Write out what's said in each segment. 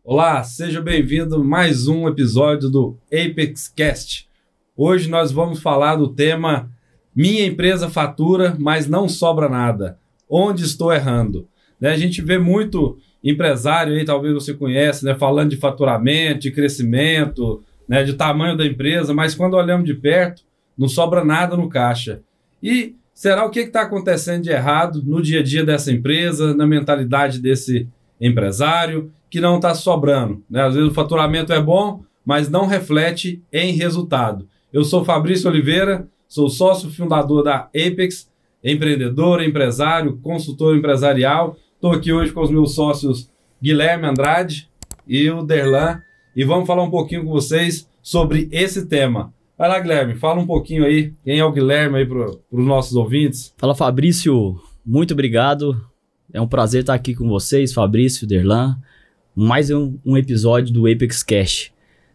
Olá, seja bem-vindo a mais um episódio do Apex Cast. Hoje nós vamos falar do tema Minha empresa fatura, mas não sobra nada. Onde estou errando? A gente vê muito empresário aí, talvez você conhece, falando de faturamento, de crescimento, de tamanho da empresa, mas quando olhamos de perto, não sobra nada no caixa. E será o que está acontecendo de errado no dia a dia dessa empresa, na mentalidade desse empresário, que não está sobrando, Às vezes o faturamento é bom, mas não reflete em resultado. Eu sou Fabrício Oliveira, sou sócio fundador da Apex, empreendedor, empresário, consultor empresarial. Estou aqui hoje com os meus sócios Guilherme Andrade e o Derlan, e vamos falar um pouquinho com vocês sobre esse tema. Vai lá, Guilherme, fala um pouquinho aí, quem é o Guilherme aí para os nossos ouvintes. Fala, Fabrício, muito obrigado. É um prazer estar aqui com vocês, Fabrício, Derlan. Mais um episódio do Apex Cash.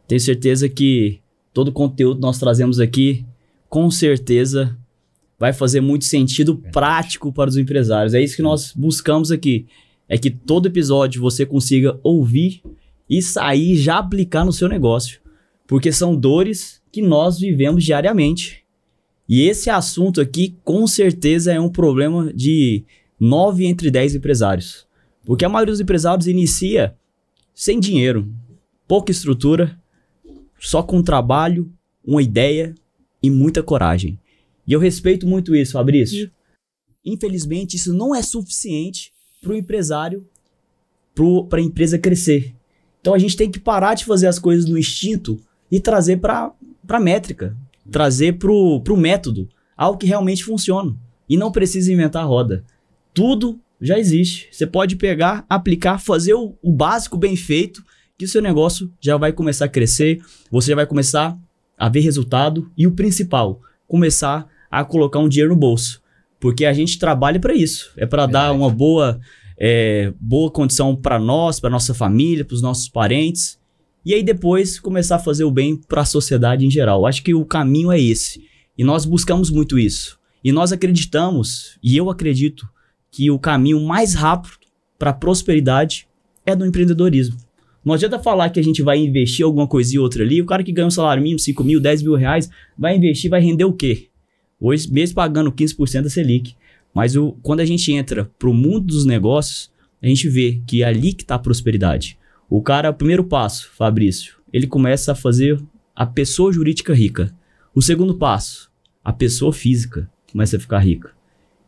Tenho certeza que todo o conteúdo que nós trazemos aqui, com certeza, vai fazer muito sentido prático para os empresários. É isso que nós buscamos aqui. É que todo episódio você consiga ouvir e sair e já aplicar no seu negócio. Porque são dores que nós vivemos diariamente. E esse assunto aqui, com certeza, é um problema de 9 entre 10 empresários. Porque a maioria dos empresários inicia sem dinheiro, pouca estrutura, só com trabalho, uma ideia e muita coragem. E eu respeito muito isso, Fabrício. Infelizmente, isso não é suficiente para o empresário, para a empresa crescer. Então a gente tem que parar de fazer as coisas no instinto e trazer para a métrica, trazer para o método, algo que realmente funciona. E não precisa inventar a roda. Tudo já existe. Você pode pegar, aplicar, fazer o básico bem feito, que o seu negócio já vai começar a crescer, você já vai começar a ver resultado e o principal, começar a colocar um dinheiro no bolso. Porque a gente trabalha para isso. É para dar uma boa condição para nós, para nossa família, para os nossos parentes. E aí depois começar a fazer o bem para a sociedade em geral. Acho que o caminho é esse. E nós buscamos muito isso. E nós acreditamos, e eu acredito, que o caminho mais rápido para a prosperidade é do empreendedorismo. Não adianta falar que a gente vai investir alguma coisa e outra ali, o cara que ganha um salário mínimo, 5 mil, 10 mil reais, vai investir, vai render o quê? Hoje, mesmo pagando 15% da Selic. Mas quando a gente entra para o mundo dos negócios, a gente vê que é ali que está a prosperidade. O cara, o primeiro passo, Fabrício, ele começa a fazer a pessoa jurídica rica. O segundo passo, a pessoa física começa a ficar rica.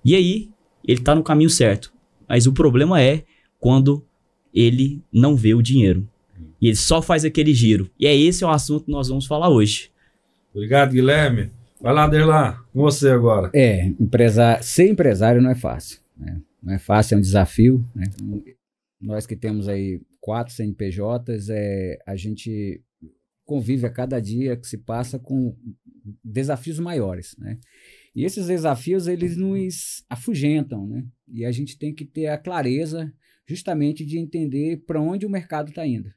E aí, ele está no caminho certo. Mas o problema é quando ele não vê o dinheiro. E ele só faz aquele giro. E esse é o assunto que nós vamos falar hoje. Obrigado, Guilherme. Vai lá, Derlan, com você agora. Ser empresário não é fácil. Não é fácil, é um desafio. Nós que temos aí 4 CNPJs, a gente convive a cada dia que se passa com desafios maiores, E esses desafios, eles nos afugentam, E a gente tem que ter a clareza justamente de entender para onde o mercado está indo.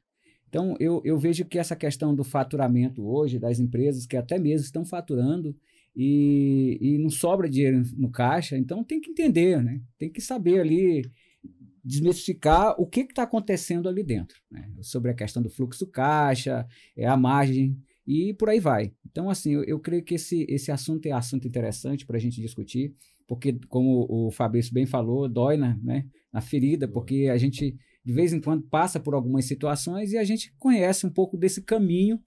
Então, eu vejo que essa questão do faturamento hoje, das empresas que até mesmo estão faturando e não sobra dinheiro no caixa, então tem que entender, Tem que saber ali, desmistificar o que está acontecendo ali dentro, Sobre a questão do fluxo caixa, a margem, e por aí vai. Então, assim, eu creio que esse assunto é assunto interessante para a gente discutir, porque, como o Fabrício bem falou, dói na ferida, porque a gente, de vez em quando, passa por algumas situações e a gente conhece um pouco desse caminho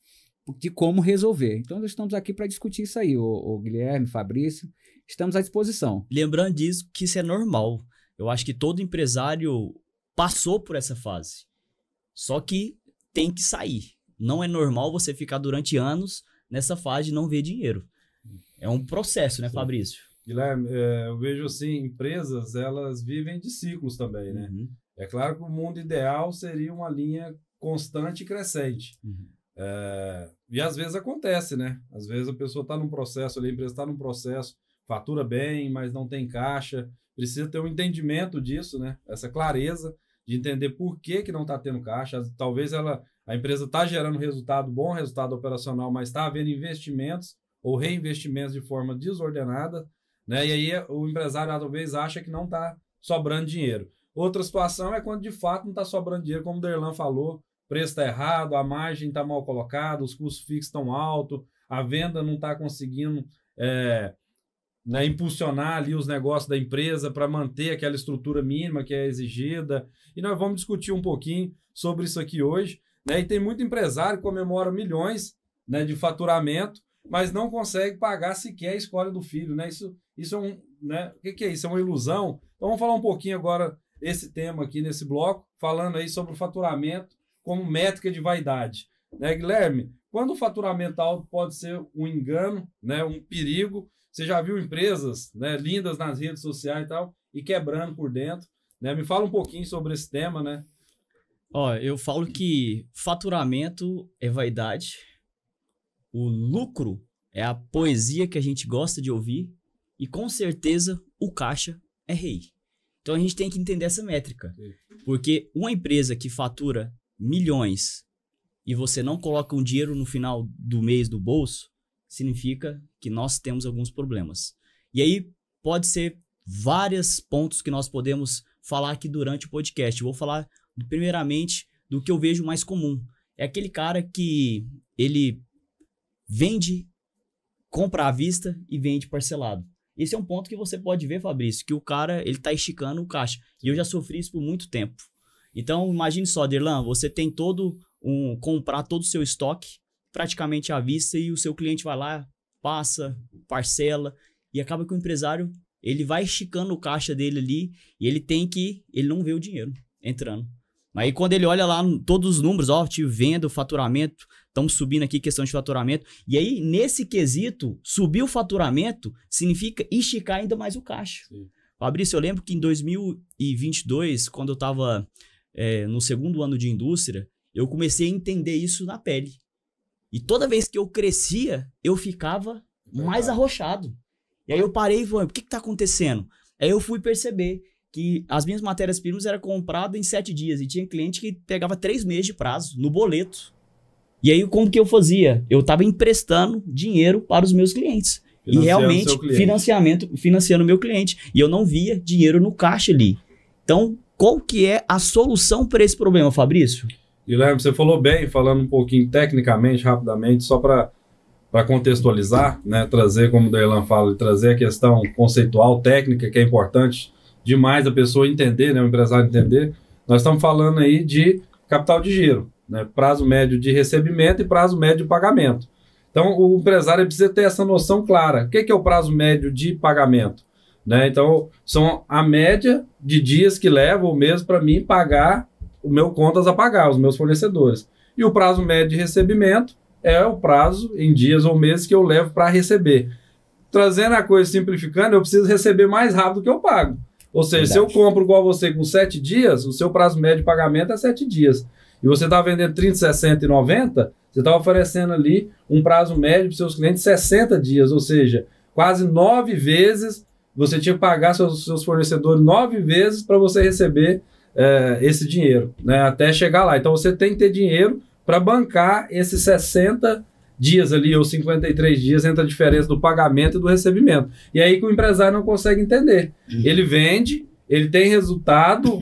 de como resolver. Então, nós estamos aqui para discutir isso aí, o Guilherme, Fabrício, estamos à disposição. Lembrando disso, que isso é normal. Eu acho que todo empresário passou por essa fase. Só que tem que sair. Não é normal você ficar durante anos nessa fase de não ver dinheiro. É um processo, Fabrício? Guilherme, eu vejo assim, empresas, elas vivem de ciclos também, É claro que o mundo ideal seria uma linha constante e crescente. E às vezes acontece, Às vezes a pessoa está num processo, a empresa está num processo, fatura bem, mas não tem caixa. Precisa ter um entendimento disso, Essa clareza de entender por que não está tendo caixa. Talvez a empresa está gerando resultado bom, resultado operacional, mas está havendo investimentos ou reinvestimentos de forma desordenada, né? E aí o empresário talvez acha que não está sobrando dinheiro. Outra situação é quando de fato não está sobrando dinheiro, como o Derlan falou, o preço está errado, a margem está mal colocada, os custos fixos estão altos, a venda não está conseguindo né, impulsionar ali os negócios da empresa para manter aquela estrutura mínima que é exigida. E nós vamos discutir um pouquinho sobre isso aqui hoje, né? E tem muito empresário que comemora milhões, né, de faturamento, mas não consegue pagar sequer a escola do filho, né? Isso é né? O que é isso? É uma ilusão? Então vamos falar um pouquinho agora esse tema aqui nesse bloco, falando aí sobre o faturamento como métrica de vaidade, né, Guilherme? Quando o faturamento alto pode ser um engano, né, um perigo. Você já viu empresas, né, lindas nas redes sociais e tal, e quebrando por dentro, né? Me fala um pouquinho sobre esse tema, né? Ó, eu falo que faturamento é vaidade, o lucro é a poesia que a gente gosta de ouvir e com certeza o caixa é rei. Então a gente tem que entender essa métrica, porque uma empresa que fatura milhões e você não coloca um dinheiro no final do mês do bolso, significa que nós temos alguns problemas. E aí pode ser vários pontos que nós podemos falar aqui durante o podcast. Eu vou falar primeiramente do que eu vejo mais comum. É aquele cara que ele vende, compra à vista e vende parcelado. Esse é um ponto que você pode ver, Fabrício, que o cara ele tá esticando o caixa. E eu já sofri isso por muito tempo. Então imagine só, Derlan, você tem comprar todo o seu estoque praticamente à vista e o seu cliente vai lá, passa, parcela e acaba que o empresário ele vai esticando o caixa dele ali e ele não vê o dinheiro entrando. Aí quando ele olha lá todos os números, ó, tive venda, faturamento, estamos subindo aqui questão de faturamento. E aí nesse quesito, subir o faturamento significa esticar ainda mais o caixa. Sim. Fabrício, eu lembro que em 2022, quando eu estava no segundo ano de indústria, eu comecei a entender isso na pele. E toda vez que eu crescia, eu ficava mais arrochado. E aí eu parei e falei, o que está acontecendo? Aí eu fui perceber que as minhas matérias-primas eram compradas em 7 dias. E tinha cliente que pegava 3 meses de prazo, no boleto. E aí como que eu fazia? Eu estava emprestando dinheiro para os meus clientes. E realmente financiando o meu cliente. E eu não via dinheiro no caixa ali. Então, qual que é a solução para esse problema, Fabrício? Guilherme, você falou bem, falando um pouquinho tecnicamente, rapidamente, só para contextualizar, né, trazer, como o Derlan fala, trazer a questão conceitual, técnica, que é importante demais a pessoa entender, né, o empresário entender. Nós estamos falando aí de capital de giro, né, prazo médio de recebimento e prazo médio de pagamento. Então, o empresário precisa ter essa noção clara. O que é o prazo médio de pagamento? Né? Então, são a média de dias que leva o mês para mim pagar o meu contas a pagar, os meus fornecedores. E o prazo médio de recebimento é o prazo em dias ou meses que eu levo para receber. Trazendo a coisa, simplificando, eu preciso receber mais rápido que eu pago. Ou seja, se eu compro igual você com 7 dias, o seu prazo médio de pagamento é 7 dias. E você está vendendo 30, 60 e 90, você está oferecendo ali um prazo médio para os seus clientes 60 dias. Ou seja, quase 9 vezes, você tinha que pagar seus fornecedores 9 vezes para você receber esse dinheiro, né, até chegar lá. Então você tem que ter dinheiro para bancar esses 60 dias ali, ou 53 dias entre a diferença do pagamento e do recebimento. E aí que o empresário não consegue entender. Ele vende, ele tem resultado,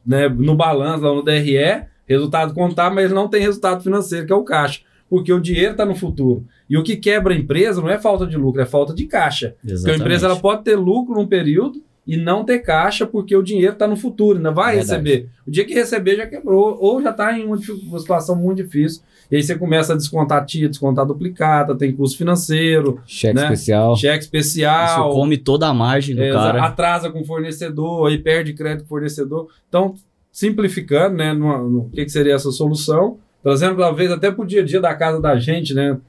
né, no balanço, lá no DRE, resultado contábil, mas ele não tem resultado financeiro, que é o caixa, porque o dinheiro está no futuro. E o que quebra a empresa não é falta de lucro, é falta de caixa. Exatamente. Porque a empresa ela pode ter lucro num período e não ter caixa porque o dinheiro está no futuro, ainda vai receber. O dia que receber já quebrou, ou já está em uma situação muito difícil. E aí você começa a descontar TIA, descontar duplicata, tem custo financeiro. Cheque especial. Cheque especial. Isso come toda a margem do cara. Atrasa com o fornecedor, aí perde crédito com o fornecedor. Então, simplificando, né, no que seria essa solução, trazendo talvez até para o dia a dia da casa da gente, né?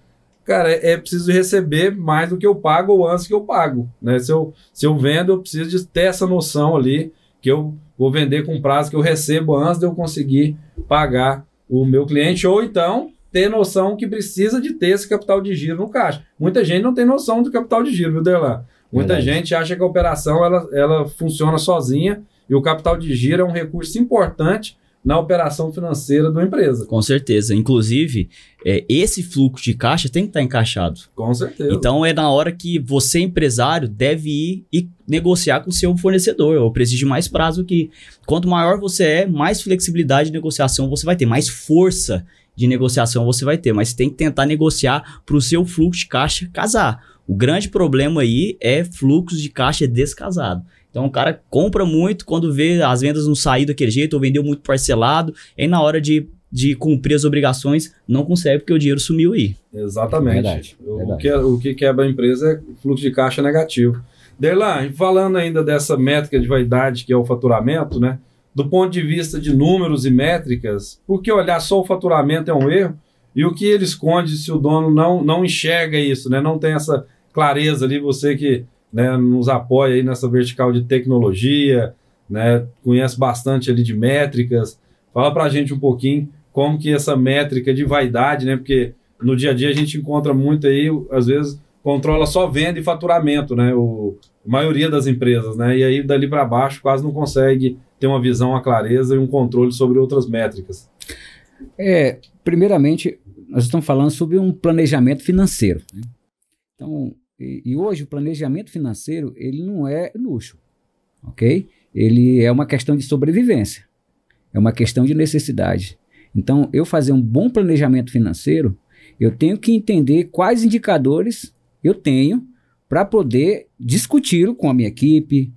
Cara, é preciso receber mais do que eu pago ou antes que eu pago, né? Se eu vendo, eu preciso de ter essa noção ali que eu vou vender com prazo que eu recebo antes de eu conseguir pagar o meu cliente, ou então ter noção que precisa de ter esse capital de giro no caixa. Muita gente não tem noção do capital de giro, viu, Derlan? Muita gente acha que a operação ela funciona sozinha e o capital de giro é um recurso importante, na operação financeira da empresa. Com certeza. Inclusive, esse fluxo de caixa tem que estar encaixado. Com certeza. Então, é na hora que você, empresário, deve ir e negociar com o seu fornecedor. Eu preciso de mais prazo que... Quanto maior você é, mais flexibilidade de negociação você vai ter, mais força de negociação você vai ter. Mas tem que tentar negociar para o seu fluxo de caixa casar. O grande problema aí é fluxo de caixa descasado. Então, o cara compra muito, quando vê as vendas não sair daquele jeito, ou vendeu muito parcelado, aí na hora de cumprir as obrigações, não consegue, porque o dinheiro sumiu aí. Exatamente. Verdade. O que quebra a empresa é fluxo de caixa negativo. Derlan, falando ainda dessa métrica de vaidade, que é o faturamento, né? Do ponto de vista de números e métricas, por que olhar só o faturamento é um erro? E o que ele esconde se o dono não enxerga isso, né? Não tem essa clareza ali, você que... né, nos apoia aí nessa vertical de tecnologia, né, conhece bastante ali de métricas. Fala pra gente um pouquinho como que essa métrica de vaidade, né, porque no dia a dia a gente encontra muito aí, às vezes controla só venda e faturamento, né, a maioria das empresas, né, e aí dali para baixo quase não consegue ter uma visão, uma clareza e um controle sobre outras métricas. Primeiramente, nós estamos falando sobre um planejamento financeiro, né? Então, e hoje o planejamento financeiro, ele não é luxo, ok? Ele é uma questão de sobrevivência, é uma questão de necessidade. Então, eu fazer um bom planejamento financeiro, eu tenho que entender quais indicadores eu tenho para poder discuti-lo com a minha equipe,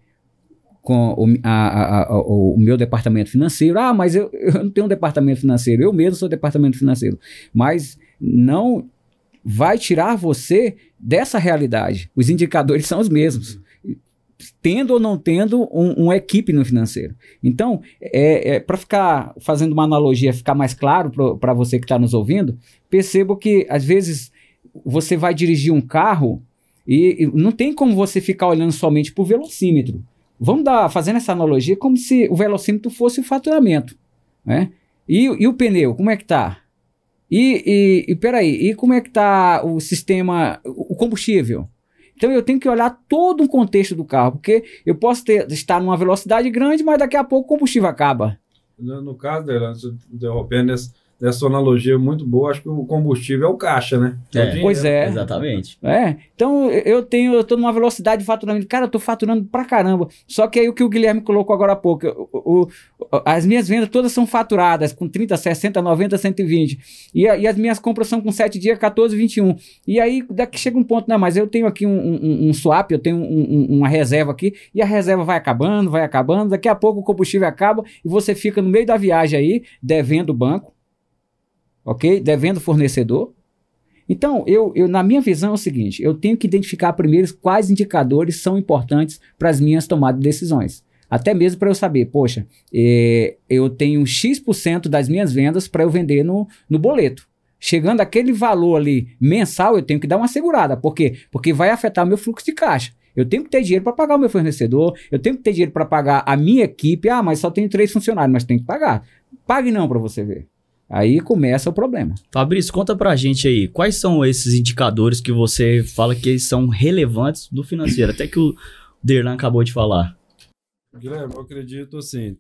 com o meu departamento financeiro. Ah, mas eu não tenho um departamento financeiro, eu mesmo sou departamento financeiro. Mas não vai tirar você dessa realidade. Os indicadores são os mesmos, tendo ou não tendo uma equipe no financeiro. Então, para ficar fazendo uma analogia, ficar mais claro para você que está nos ouvindo, perceba que às vezes você vai dirigir um carro e não tem como você ficar olhando somente para o velocímetro. Vamos fazendo essa analogia como se o velocímetro fosse o faturamento, né? E o pneu, como é que está? E como é que está o sistema, o combustível? Então eu tenho que olhar todo o contexto do carro, porque eu posso estar numa velocidade grande, mas daqui a pouco o combustível acaba. No caso, interrompendo, essa analogia muito boa, acho que o combustível é o caixa, né? Pois é. Exatamente. Então eu estou numa velocidade de faturamento. Cara, eu estou faturando pra caramba. Só que aí o que o Guilherme colocou agora há pouco, as minhas vendas todas são faturadas com 30, 60, 90, 120. E as minhas compras são com 7 dias, 14, 21. E aí daqui chega um ponto, né? Mas eu tenho aqui um swap, eu tenho uma reserva aqui, e a reserva vai acabando. Daqui a pouco o combustível acaba e você fica no meio da viagem aí, devendo o banco. Ok? Devendo fornecedor. Então, na minha visão é o seguinte, eu tenho que identificar primeiro quais indicadores são importantes para as minhas tomadas de decisões. Até mesmo para eu saber, poxa, eu tenho X% das minhas vendas para eu vender no boleto. Chegando aquele valor ali mensal, eu tenho que dar uma segurada. Por quê? Porque vai afetar o meu fluxo de caixa. Eu tenho que ter dinheiro para pagar o meu fornecedor, eu tenho que ter dinheiro para pagar a minha equipe. Ah, mas só tenho 3 funcionários, mas tem que pagar. Pague não para você ver. Aí começa o problema. Fabrício, conta pra gente aí, quais são esses indicadores que você fala que eles são relevantes do financeiro, até que o Derlan acabou de falar. Guilherme, eu acredito assim,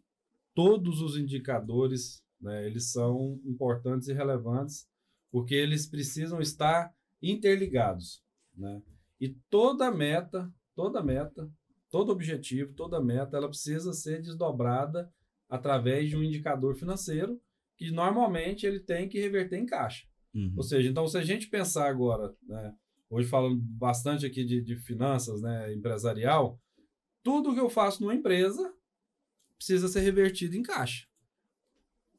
todos os indicadores, né, eles são importantes e relevantes, porque eles precisam estar interligados, né? E toda meta, todo objetivo, toda meta, ela precisa ser desdobrada através de um indicador financeiro, que normalmente ele tem que reverter em caixa. Uhum. Ou seja, então se a gente pensar agora, né, hoje falando bastante aqui de finanças, né, empresarial, tudo que eu faço numa empresa precisa ser revertido em caixa.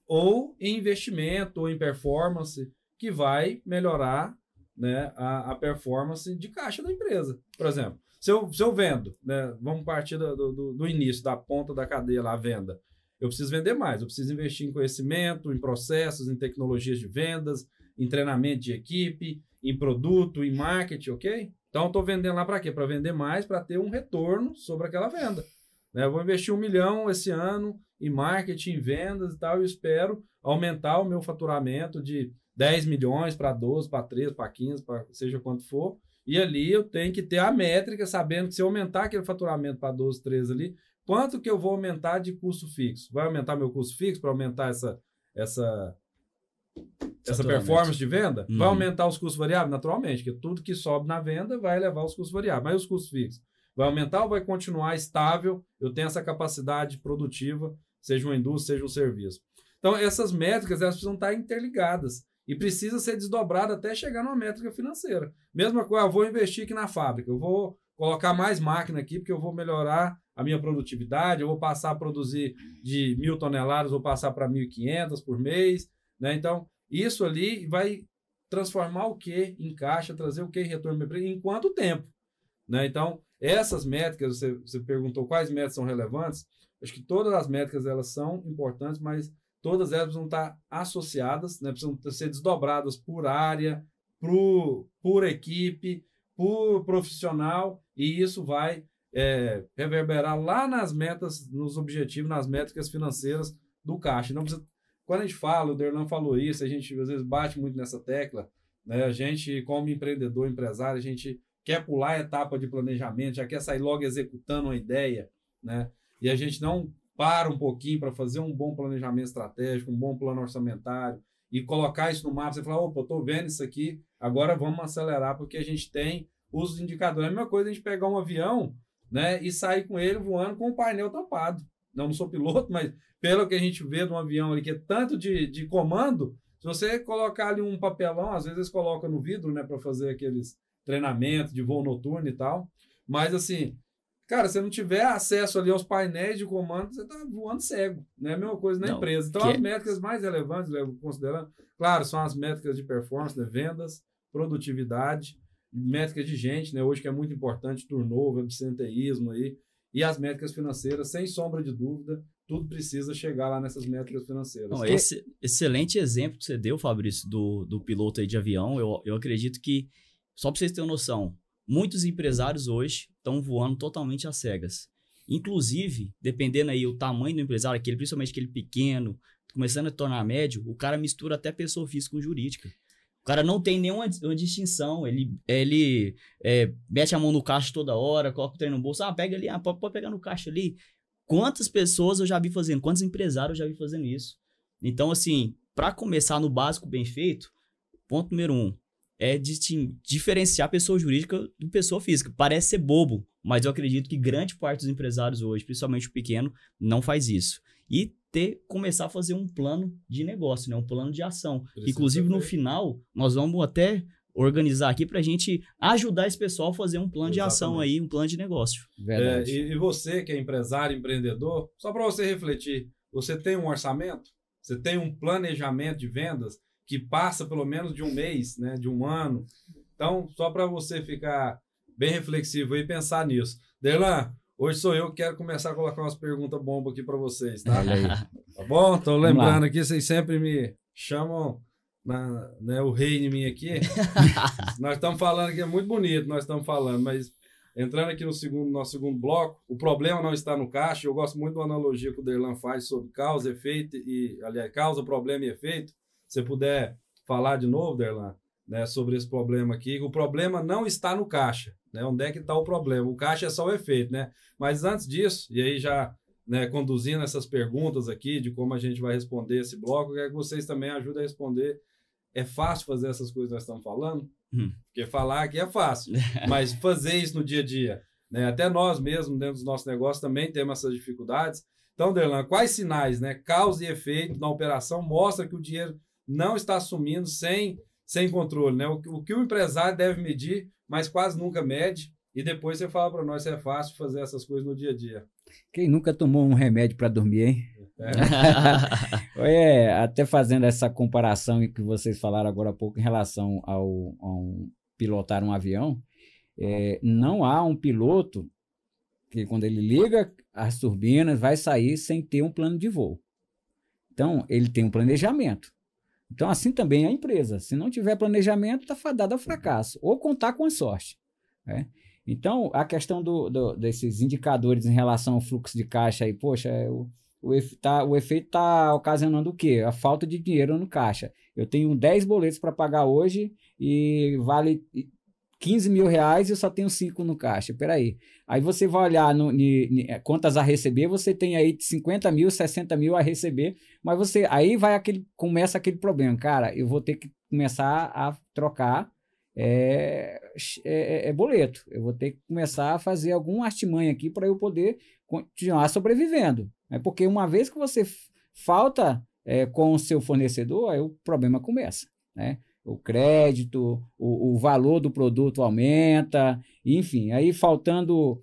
Ou em investimento, ou em performance, que vai melhorar, né, a performance de caixa da empresa. Por exemplo, se eu vendo, né, vamos partir do início, da ponta da cadeia lá, a venda. Eu preciso vender mais, eu preciso investir em conhecimento, em processos, em tecnologias de vendas, em treinamento de equipe, em produto, em marketing, ok? Então, eu estou vendendo lá para quê? Para vender mais, para ter um retorno sobre aquela venda. Né? Eu vou investir 1 milhão esse ano em marketing, em vendas e tal, e espero aumentar o meu faturamento de 10 milhões para 12, para 13, para 15, para seja quanto for. E ali eu tenho que ter a métrica, sabendo que se eu aumentar aquele faturamento para 12, 13 ali, quanto que eu vou aumentar de custo fixo? Vai aumentar meu custo fixo para aumentar essa performance de venda? Vai aumentar os custos variáveis? Naturalmente, porque tudo que sobe na venda vai elevar os custos variáveis. Mas os custos fixos? Vai aumentar ou vai continuar estável? Eu tenho essa capacidade produtiva, seja uma indústria, seja um serviço. Então, essas métricas elas precisam estar interligadas e precisa ser desdobrada até chegar numa métrica financeira. Mesma coisa, eu vou investir aqui na fábrica, eu vou colocar mais máquina aqui porque eu vou melhorar a minha produtividade, eu vou passar a produzir de 1.000 toneladas, vou passar para 1.500 por mês, né? Então, isso ali vai transformar o que em caixa, trazer o que em retorno para a empresa, em quanto tempo, né? Então, essas métricas, você perguntou quais métricas são relevantes, acho que todas as métricas elas são importantes, mas todas elas precisam estar associadas, né? Precisam ser desdobradas por área, por equipe, por profissional, e isso vai reverberar lá nas metas, nos objetivos, nas métricas financeiras do caixa. Não precisa, quando a gente fala, o Derlan falou isso, a gente às vezes bate muito nessa tecla, né? A gente, como empreendedor, empresário, a gente quer pular a etapa de planejamento, já quer sair logo executando uma ideia, né? E a gente não para um pouquinho para fazer um bom planejamento estratégico, um bom plano orçamentário e colocar isso no mapa. Você fala, opa, estou vendo isso aqui, agora vamos acelerar porque a gente tem os indicadores. É a mesma coisa a gente pegar um avião, né, e sair com ele voando com o painel tampado. Não sou piloto, mas pelo que a gente vê de um avião ali, que é tanto de comando, se você colocar ali um papelão, às vezes eles colocam no vidro, né, para fazer aqueles treinamentos de voo noturno e tal, mas assim, cara, se não tiver acesso ali aos painéis de comando, você está voando cego, né? A mesma coisa na empresa. Então, as métricas mais relevantes, considerando, claro, são as métricas de performance, né? Vendas, produtividade, métricas de gente, né? Hoje que é muito importante, turnover, absenteísmo aí, e as métricas financeiras, sem sombra de dúvida, tudo precisa chegar lá nessas métricas financeiras. Não, esse excelente exemplo que você deu, Fabrício, do piloto aí de avião, eu acredito que, só para vocês terem noção, muitos empresários hoje estão voando totalmente às cegas. Inclusive, dependendo aí o tamanho do empresário, principalmente aquele pequeno, começando a tornar médio, o cara mistura até pessoa física com jurídica. O cara não tem nenhuma distinção, ele mete a mão no caixa toda hora, coloca o trem no bolso, pega ali, pode pegar no caixa ali. Quantas pessoas eu já vi fazendo, quantos empresários eu já vi fazendo isso? Então, assim, para começar no básico bem feito, ponto número 1, é diferenciar a pessoa jurídica do pessoa física. Parece ser bobo, mas eu acredito que grande parte dos empresários hoje, principalmente o pequeno, não faz isso. E começar a fazer um plano de negócio, né? Um plano de ação. Inclusive, no final, nós vamos até organizar aqui para a gente ajudar esse pessoal a fazer um plano de ação aí, um plano de negócio. Verdade. E você que é empresário, empreendedor, só para você refletir, você tem um orçamento? Você tem um planejamento de vendas que passa pelo menos de um mês, né, de um ano? Então, só para você ficar bem reflexivo e pensar nisso. Derlan, hoje sou eu que quero começar a colocar umas perguntas bomba aqui para vocês, tá? Tá bom? Tô lembrando aqui, vocês sempre me chamam o rei em mim aqui. Nós estamos falando aqui, é muito bonito, nós estamos falando, mas entrando aqui no nosso segundo bloco, o problema não está no caixa. Eu gosto muito da analogia que o Derlan faz sobre causa, efeito, aliás, causa, problema e efeito. Se você puder falar de novo, Derlan, né, sobre esse problema aqui, o problema não está no caixa, né? Onde é que está o problema? O caixa é só o efeito, né? Mas antes disso, e aí já, né, conduzindo essas perguntas aqui de como a gente vai responder esse bloco, eu quero que vocês também ajudem a responder. É fácil fazer essas coisas que nós estamos falando? Porque falar aqui é fácil, mas fazer isso no dia a dia, né? Até nós mesmos, dentro dos nossos negócios, também temos essas dificuldades. Então, Derlan, quais sinais, né, causa e efeito na operação mostra que o dinheiro não está sumindo sem controle, né? O que o empresário deve medir, mas quase nunca mede, e depois você fala para nós se é fácil fazer essas coisas no dia a dia. Quem nunca tomou um remédio para dormir, hein? Até fazendo essa comparação que vocês falaram agora há pouco em relação ao pilotar um avião, não há um piloto que quando ele liga as turbinas vai sair sem ter um plano de voo. Então, ele tem um planejamento. Então, assim também é a empresa. Se não tiver planejamento, está fadada ao fracasso. Ou contar com a sorte. Né? Então, a questão desses indicadores em relação ao fluxo de caixa aí, poxa, o efeito está ocasionando o quê? A falta de dinheiro no caixa. Eu tenho 10 boletos para pagar hoje e vale 15 mil reais e eu só tenho 5 no caixa. Peraí. Aí você vai olhar contas a receber, você tem aí 50 mil, 60 mil a receber, mas aí começa aquele problema. Cara, eu vou ter que começar a trocar boleto. Eu vou ter que começar a fazer algum artimanha aqui para eu poder continuar sobrevivendo. Porque uma vez que você falta com o seu fornecedor, aí o problema começa, né? O crédito, o valor do produto aumenta, enfim, aí faltando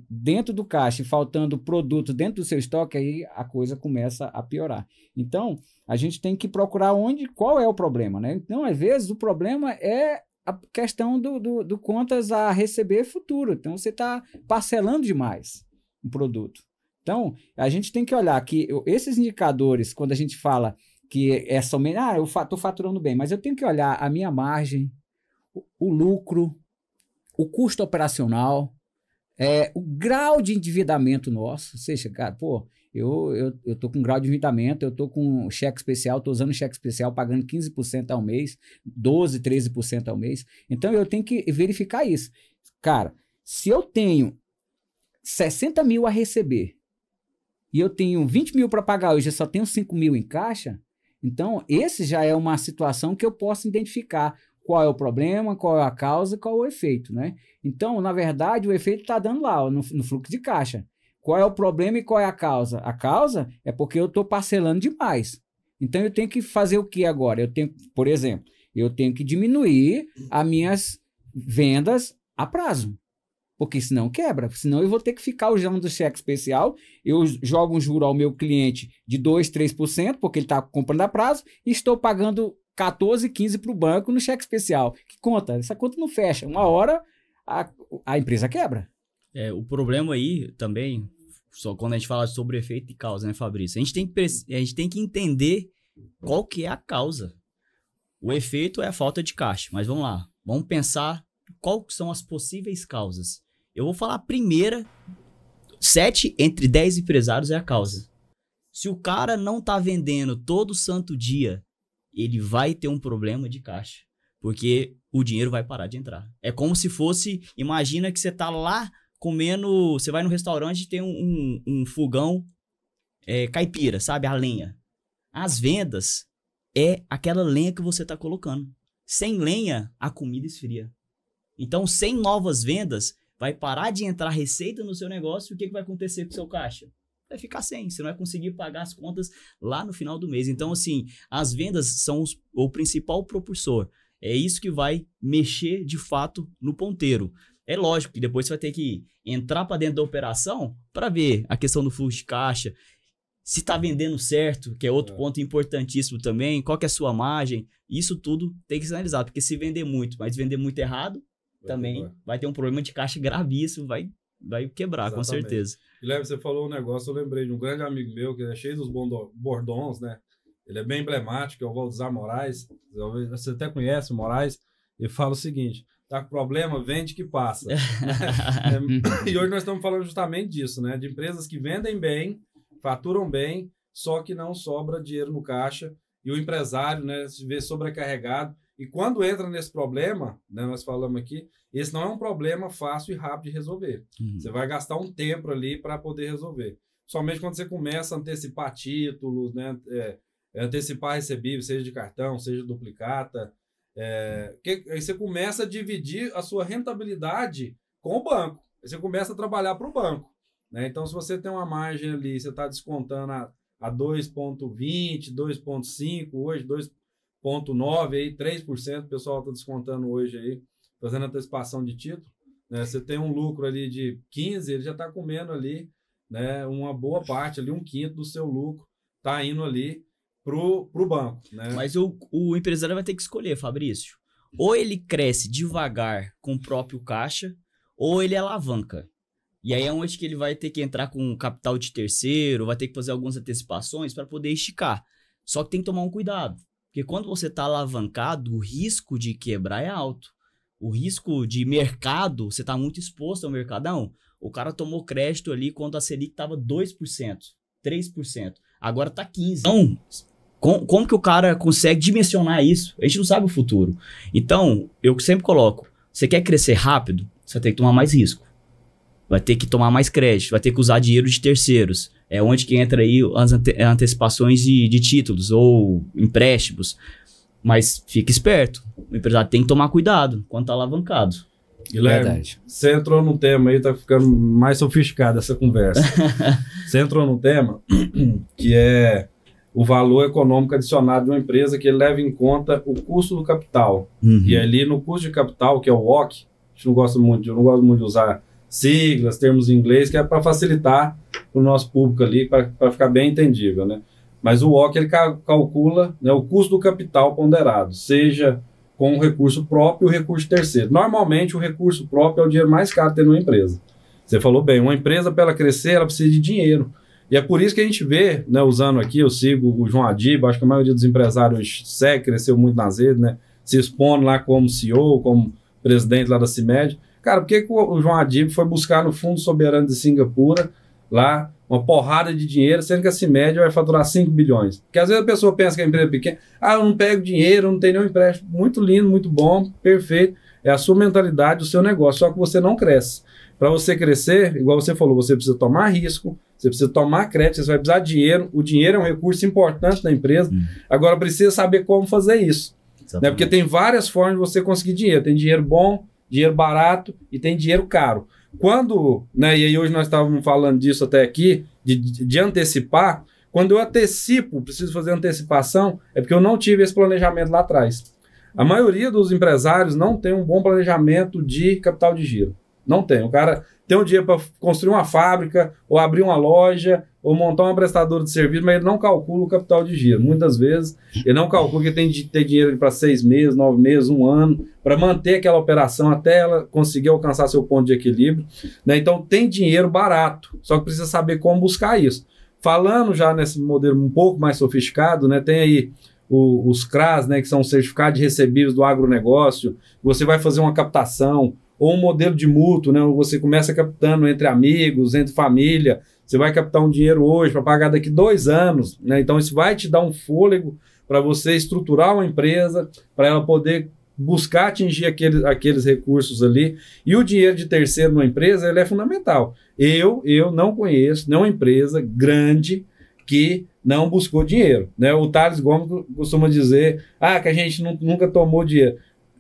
dentro do caixa e faltando produto dentro do seu estoque, aí a coisa começa a piorar. Então, a gente tem que procurar qual é o problema, né? Então, às vezes, o problema é a questão do contas a receber futuro. Então, você está parcelando demais o produto. Então, a gente tem que olhar que esses indicadores, quando a gente fala que é somente, eu estou faturando bem, mas eu tenho que olhar a minha margem, o lucro, o custo operacional, o grau de endividamento nosso. Ou seja, cara, eu estou com grau de endividamento, eu estou com cheque especial, estou usando cheque especial, pagando 15% ao mês, 12%, 13% ao mês. Então, eu tenho que verificar isso. Cara, se eu tenho 60 mil a receber e eu tenho 20 mil para pagar hoje, eu só tenho 5 mil em caixa, então, esse já é uma situação que eu posso identificar qual é o problema, qual é a causa, qual é o efeito, né? Então, na verdade, o efeito está dando lá, no fluxo de caixa. Qual é o problema e qual é a causa? A causa é porque eu estou parcelando demais. Então, eu tenho que fazer o que agora? Por exemplo, eu tenho que diminuir as minhas vendas a prazo. Porque senão quebra, senão eu vou ter que ficar usando o cheque especial, eu jogo um juro ao meu cliente de 2%, 3%, porque ele está comprando a prazo, e estou pagando 14%, 15% para o banco no cheque especial. Que conta? Essa conta não fecha. Uma hora a empresa quebra. O problema aí também, só quando a gente fala sobre efeito e causa, né, Fabrício? A gente tem que entender qual que é a causa. O efeito é a falta de caixa, mas vamos lá, vamos pensar quais são as possíveis causas. Eu vou falar a primeira, 7 entre 10 empresários é a causa. Se o cara não tá vendendo todo santo dia, ele vai ter um problema de caixa, porque o dinheiro vai parar de entrar. É como se fosse, imagina que você tá lá comendo, você vai no restaurante e tem um fogão caipira, sabe? A lenha. As vendas é aquela lenha que você tá colocando. Sem lenha, a comida esfria. Então, sem novas vendas, vai parar de entrar receita no seu negócio e o que vai acontecer com o seu caixa? Vai ficar sem, você não vai conseguir pagar as contas lá no final do mês. Então, assim, as vendas são o principal propulsor. É isso que vai mexer, de fato, no ponteiro. É lógico que depois você vai ter que entrar para dentro da operação para ver a questão do fluxo de caixa, se está vendendo certo, que é outro ponto importantíssimo também, qual que é a sua margem. Isso tudo tem que ser analisado, porque se vender muito, mas vender muito errado, também vai ter um problema de caixa gravíssimo, vai quebrar. Exatamente. Com certeza. Guilherme, você falou um negócio, eu lembrei de um grande amigo meu, que é cheio dos bordões, né? Ele é bem emblemático, é o Valdizar Moraes, você até conhece o Moraes, ele fala o seguinte, tá com problema, vende que passa. E hoje nós estamos falando justamente disso, né? De empresas que vendem bem, faturam bem, só que não sobra dinheiro no caixa, e o empresário, né, se vê sobrecarregado. E quando entra nesse problema, né, nós falamos aqui, esse não é um problema fácil e rápido de resolver. Você vai gastar um tempo ali para poder resolver. Somente quando você começa a antecipar títulos, né, antecipar recebíveis, seja de cartão, seja duplicata, aí você começa a dividir a sua rentabilidade com o banco. Aí você começa a trabalhar para o banco. Né? Então, se você tem uma margem ali, você está descontando a 2,20, 2,5, hoje 2,9, aí 3%, o pessoal está descontando hoje aí, fazendo antecipação de título. Né? Você tem um lucro ali de 15, ele já está comendo ali, né, uma boa parte, ali, 1/5 do seu lucro está indo ali pro banco. Né? Mas o empresário vai ter que escolher, Fabrício. Ou ele cresce devagar com o próprio caixa, ou ele alavanca. E aí é onde que ele vai ter que entrar com capital de terceiro, vai ter que fazer algumas antecipações para poder esticar. Só que tem que tomar um cuidado. Porque quando você está alavancado, o risco de quebrar é alto. O risco de mercado, você está muito exposto ao mercadão. O cara tomou crédito ali quando a Selic estava 2%, 3%. Agora está 15%. Então, como que o cara consegue dimensionar isso? A gente não sabe o futuro. Então, eu sempre coloco, Você quer crescer rápido? Você tem que tomar mais risco. Vai ter que tomar mais crédito, vai ter que usar dinheiro de terceiros. É onde que entra aí as antecipações de títulos ou empréstimos. Mas fica esperto. O empresário tem que tomar cuidado quando está alavancado. Guilherme, você entrou num tema aí, tá ficando mais sofisticada essa conversa. Você entrou num tema que é o valor econômico adicionado de uma empresa, que ele leva em conta o custo do capital. E ali no custo de capital, que é o WACC, a gente não gosta muito, eu não gosto muito de usar siglas, termos em inglês, que é para facilitar para o nosso público ali, para ficar bem entendível, né? Mas o WACC, ele calcula, né, o custo do capital ponderado, seja com o recurso próprio e o recurso terceiro. Normalmente, o recurso próprio é o dinheiro mais caro de ter numa empresa. Você falou bem, uma empresa, para ela crescer, ela precisa de dinheiro. E é por isso que a gente vê, né, usando aqui, eu sigo o João Adib, acho que a maioria dos empresários segue, cresceu muito nas redes, né, se expondo lá como CEO, como presidente lá da CIMED. Cara, por que o João Adib foi buscar no Fundo Soberano de Singapura, lá, uma porrada de dinheiro, sendo que a CIMED vai faturar 5 bilhões? Porque às vezes a pessoa pensa que a empresa é pequena, eu não pego dinheiro, não tenho nenhum empréstimo. Muito lindo, muito bom, perfeito. É a sua mentalidade, o seu negócio, só que você não cresce. Para você crescer, igual você falou, você precisa tomar risco, você precisa tomar crédito, você vai precisar de dinheiro. O dinheiro é um recurso importante da empresa. Agora precisa saber como fazer isso. Né? Porque tem várias formas de você conseguir dinheiro. Tem dinheiro bom, dinheiro barato e tem dinheiro caro. Quando, né, e aí hoje nós estávamos falando disso até aqui, de antecipar, quando eu antecipo, preciso fazer antecipação, é porque eu não tive esse planejamento lá atrás. A maioria dos empresários não tem um bom planejamento de capital de giro. Não tem. O cara tem um dinheiro para construir uma fábrica, ou abrir uma loja, ou montar uma prestadora de serviço, mas ele não calcula o capital de giro. Muitas vezes, ele não calcula que tem de ter dinheiro para 6 meses, 9 meses, 1 ano, para manter aquela operação até ela conseguir alcançar seu ponto de equilíbrio. Né? Então, tem dinheiro barato, só que precisa saber como buscar isso. Falando já nesse modelo um pouco mais sofisticado, né, tem aí os CRAs, né, que são certificados de recebíveis do agronegócio. Você vai fazer uma captação, ou um modelo de mútuo, né, onde você começa captando entre amigos, entre família. Você vai captar um dinheiro hoje para pagar daqui 2 anos. Né? Então, isso vai te dar um fôlego para você estruturar uma empresa, para ela poder buscar atingir aqueles recursos ali. E o dinheiro de terceiro numa empresa, ele é fundamental. Eu não conheço nenhuma empresa grande que não buscou dinheiro. Né? O Thales Gomes costuma dizer que a gente nunca tomou dinheiro.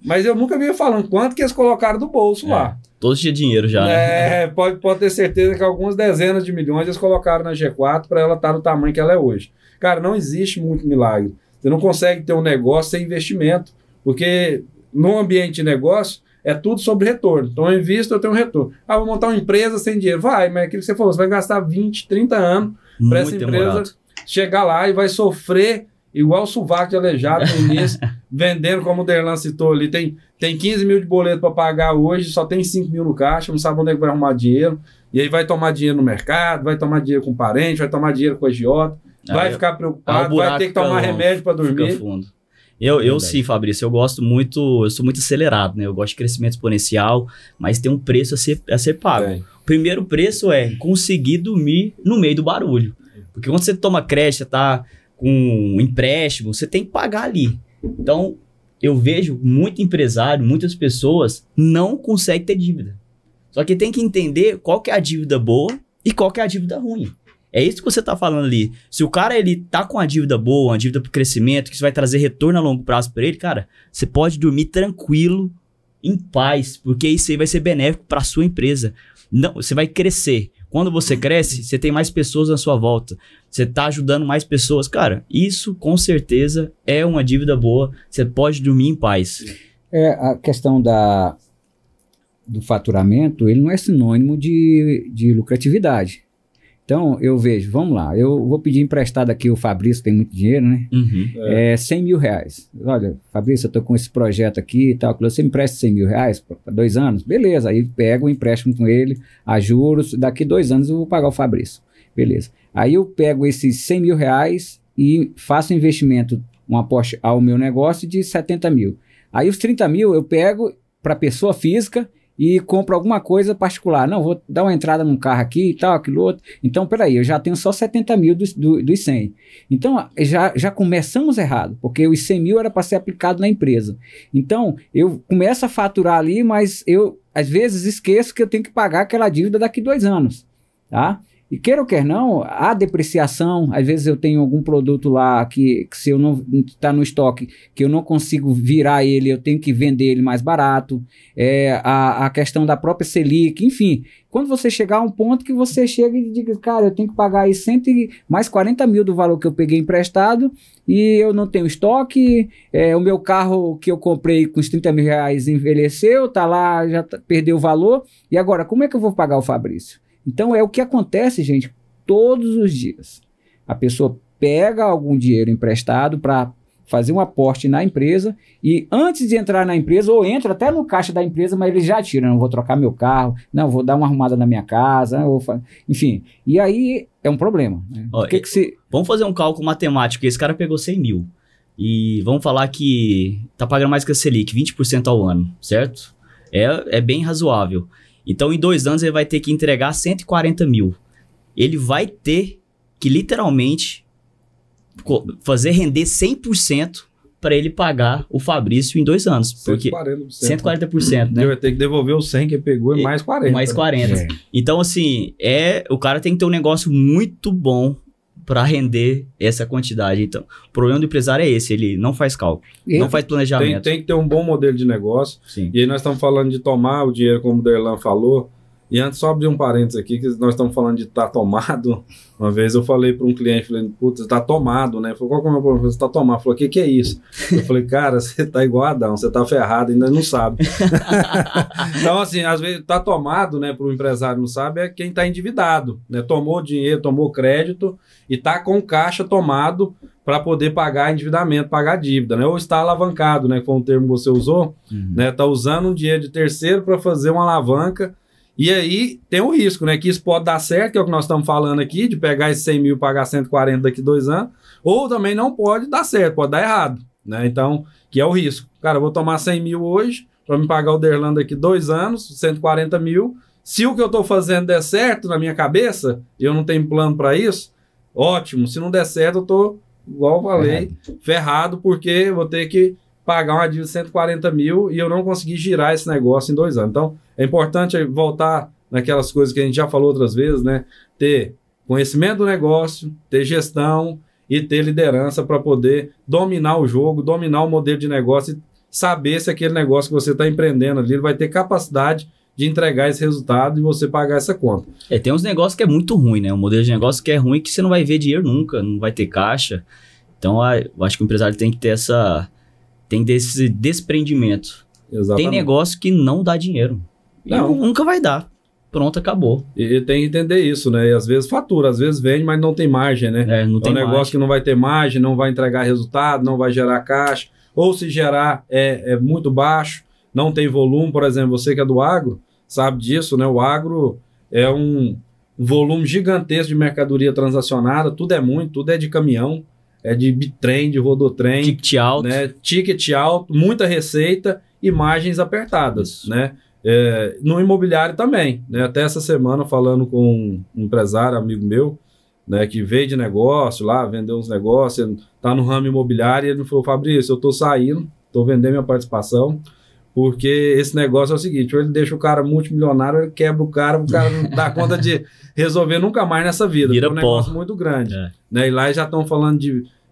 Mas eu nunca vi falando quanto que eles colocaram do bolso lá. Todos tinham dinheiro já, né? Pode ter certeza que algumas dezenas de milhões eles colocaram na G4 para ela estar no tamanho que ela é hoje. Cara, não existe muito milagre. Você não consegue ter um negócio sem investimento, porque no ambiente de negócio é tudo sobre retorno. Então eu invisto, eu tenho um retorno. Vou montar uma empresa sem dinheiro. Vai, mas é aquilo que você falou, você vai gastar 20, 30 anos para essa empresa chegar lá e vai sofrer igual o sovaco de aleijado no início, vendendo, como o Derlan citou ali, tem 15 mil de boleto para pagar hoje, só tem 5 mil no caixa, não sabe onde é que vai arrumar dinheiro, e aí vai tomar dinheiro no mercado, vai tomar dinheiro com parente, vai tomar dinheiro com agiota, vai ficar preocupado, vai ter que tomar remédio para dormir. Eu sim, Fabrício, eu sou muito acelerado, né? Eu gosto de crescimento exponencial, mas tem um preço a ser pago. O primeiro preço é conseguir dormir no meio do barulho, porque quando você toma crédito, você tá com um empréstimo, você tem que pagar ali. Então, eu vejo muito empresário, muitas pessoas não conseguem ter dívida. Só que tem que entender qual que é a dívida boa e qual que é a dívida ruim. É isso que você está falando ali. Se o cara ele tá com a dívida boa, uma dívida para crescimento, que isso vai trazer retorno a longo prazo para ele, cara, você pode dormir tranquilo, em paz, porque isso aí vai ser benéfico para a sua empresa. Não, você vai crescer. Quando você cresce, você tem mais pessoas à sua volta. Você está ajudando mais pessoas. Cara, isso com certeza é uma dívida boa. Você pode dormir em paz. A questão do faturamento, ele não é sinônimo de lucratividade. Então, eu vejo, vamos lá, eu vou pedir emprestado aqui, o Fabrício tem muito dinheiro, né? 100 mil reais. Olha, Fabrício, eu tô com esse projeto aqui e tal, você me empresta 100 mil reais para 2 anos? Beleza, aí pego o empréstimo com ele, a juros, daqui 2 anos eu vou pagar o Fabrício. Beleza. Aí eu pego esses 100 mil reais e faço um investimento, um aporte ao meu negócio de 70 mil. Aí os 30 mil eu pego para pessoa física e compro alguma coisa particular. Não, vou dar uma entrada num carro aqui e tal, aquilo outro. Então, peraí, eu já tenho só 70 mil dos 100. Então, já começamos errado, porque os 100 mil era para ser aplicado na empresa. Então, eu começo a faturar ali, mas eu, às vezes, esqueço que eu tenho que pagar aquela dívida daqui 2 anos, tá? E queira ou quer não, há depreciação. Às vezes eu tenho algum produto lá que se eu não está no estoque, que eu não consigo virar ele, eu tenho que vender ele mais barato. A questão da própria Selic, enfim. Quando você chegar a um ponto que você chega e diga, cara, eu tenho que pagar aí mais 40 mil do valor que eu peguei emprestado e eu não tenho estoque, o meu carro que eu comprei com os 30 mil reais envelheceu, tá lá, perdeu o valor, e agora como é que eu vou pagar o Fabrício? Então é o que acontece, gente, todos os dias. A pessoa pega algum dinheiro emprestado para fazer um aporte na empresa e antes de entrar na empresa, ou entra até no caixa da empresa, mas ele já tira, não vou trocar meu carro, não, vou dar uma arrumada na minha casa, enfim. E aí é um problema. Né? Ó, vamos fazer um cálculo matemático, esse cara pegou 100 mil e vamos falar que tá pagando mais que a Selic, 20% ao ano, certo? É bem razoável. Então, em 2 anos, ele vai ter que entregar 140 mil. Ele vai ter que, literalmente, fazer render 100% para ele pagar o Fabrício em 2 anos. Porque 140%, né? Ele vai ter que devolver os 100 que ele pegou e mais 40. Mais 40. Então, assim, o cara tem que ter um negócio muito bom para render essa quantidade. Então, o problema do empresário é esse, ele não faz cálculo, não faz planejamento. Tem que ter um bom modelo de negócio. Sim. E aí nós estamos falando de tomar o dinheiro, como o Derlan falou. E antes, só abrir um parênteses aqui, que nós estamos falando de estar tomado. Uma vez eu falei para um cliente, falei, putz, está tomado, né? Falei, qual que é o meu problema? Você está tomado. Falou, o que é isso? Eu falei, cara, você está igual a Adão, você está ferrado, ainda não sabe. Então, assim, às vezes está tomado, né, para o empresário não sabe, é quem está endividado, né? Tomou dinheiro, tomou crédito e está com caixa tomado para poder pagar endividamento, pagar dívida, né? Ou está alavancado, né? Que foi um termo que você usou, né? Está usando um dinheiro de terceiro para fazer uma alavanca. E aí tem o risco, né? Que isso pode dar certo, que é o que nós estamos falando aqui, de pegar esses 100 mil e pagar 140 daqui 2 anos, ou também não pode dar certo, pode dar errado, né? Então, que é o risco. Cara, eu vou tomar 100 mil hoje para me pagar o Derlan daqui 2 anos, 140 mil. Se o que eu estou fazendo der certo na minha cabeça, eu não tenho plano para isso, ótimo. Se não der certo, eu estou, igual eu falei, ferrado, porque eu vou ter que pagar uma dívida de 140 mil e eu não consegui girar esse negócio em 2 anos. Então, é importante voltar naquelas coisas que a gente já falou outras vezes, né? Ter conhecimento do negócio, ter gestão e ter liderança para poder dominar o jogo, dominar o modelo de negócio e saber se aquele negócio que você está empreendendo ali ele vai ter capacidade de entregar esse resultado e você pagar essa conta. Tem uns negócios que é muito ruim, né? Um modelo de negócio que é ruim que você não vai ver dinheiro nunca, não vai ter caixa. Então, eu acho que o empresário tem que ter esse desprendimento. Exatamente. Tem negócio que não dá dinheiro. Não. Nunca vai dar. Pronto, acabou. E tem que entender isso, né? E às vezes fatura, às vezes vende, mas não tem margem, né? Não tem um negócio que não vai ter margem, não vai entregar resultado, não vai gerar caixa. Ou se gerar, é muito baixo, não tem volume. Por exemplo, você que é do agro, sabe disso, né? O agro é um volume gigantesco de mercadoria transacionada, tudo é muito, tudo é de caminhão, é de bitrem, de rodotrem. Ticket alto. Né? Ticket alto, muita receita e margens apertadas, né? No imobiliário também, né? Até essa semana falando com um empresário, amigo meu, né, que veio de negócio lá, vendeu uns negócios, tá no ramo imobiliário, e ele me falou, Fabrício, eu tô saindo, tô vendendo minha participação, porque esse negócio é o seguinte, ou ele deixa o cara multimilionário, ou ele quebra o cara não dá conta de resolver nunca mais nessa vida. Vira é um negócio muito grande. Né? E lá já estão falando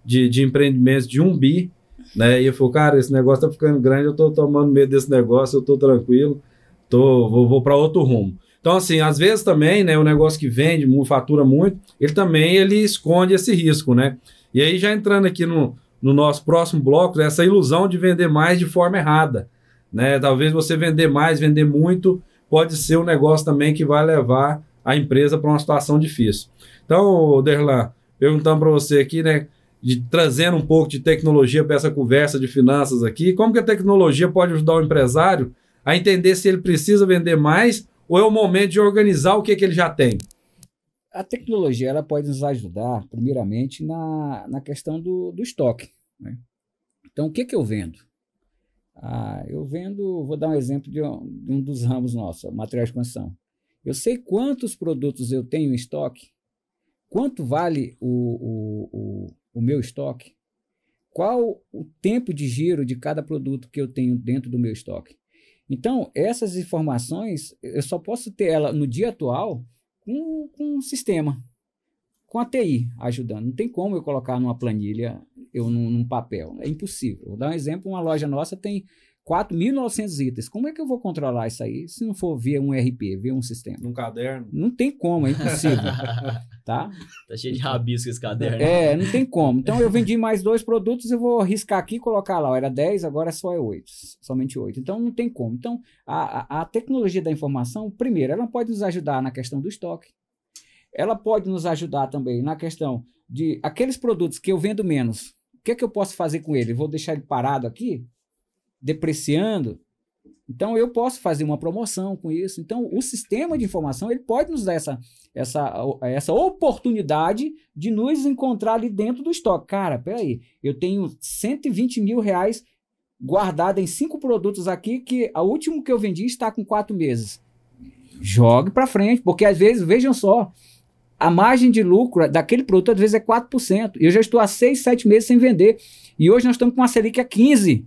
de empreendimentos de 1 bi, né? E eu falei, cara, esse negócio tá ficando grande, eu tô tomando medo desse negócio, eu tô tranquilo, vou para outro rumo. Então, assim, às vezes também, né, o negócio que vende, fatura muito, ele esconde esse risco, né? E aí, já entrando aqui no nosso próximo bloco, essa ilusão de vender mais de forma errada, né? Talvez você vender mais, vender muito, pode ser um negócio também que vai levar a empresa para uma situação difícil. Então, Derlan, perguntando para você aqui, né, trazendo um pouco de tecnologia para essa conversa de finanças aqui, como que a tecnologia pode ajudar o empresário a entender se ele precisa vender mais ou é o momento de organizar o que ele já tem? A tecnologia ela pode nos ajudar, primeiramente, na questão do estoque. Né? Então, o que eu vendo? Eu vendo, vou dar um exemplo de um dos ramos nossos, material de construção. Eu sei quantos produtos eu tenho em estoque, quanto vale o meu estoque, qual o tempo de giro de cada produto que eu tenho dentro do meu estoque. Então, essas informações, eu só posso ter ela no dia atual com um sistema, com a TI ajudando. Não tem como eu colocar numa planilha, num papel. É impossível. Vou dar um exemplo, uma loja nossa tem 4.900 itens. Como é que eu vou controlar isso aí se não for via um RP, via um sistema? Num caderno? Não tem como, é impossível. Tá cheio de rabisco esse caderno. Não tem como. Então eu vendi mais 2 produtos, eu vou riscar aqui e colocar lá. Era 10, agora só é 8. Somente 8. Então não tem como. Então a tecnologia da informação, primeiro, ela pode nos ajudar na questão do estoque. Ela pode nos ajudar também na questão de aqueles produtos que eu vendo menos. O que é que eu posso fazer com ele? Vou deixar ele parado aqui? Depreciando? Então eu posso fazer uma promoção com isso. Então o sistema de informação ele pode nos dar essa oportunidade de nos encontrar ali dentro do estoque. Cara, peraí, eu tenho 120 mil reais guardado em 5 produtos aqui que a última que eu vendi está com 4 meses. Jogue para frente, porque às vezes, vejam só, a margem de lucro daquele produto às vezes é 4%. Eu já estou há 6, 7 meses sem vender. E hoje nós estamos com uma Selic a 15%.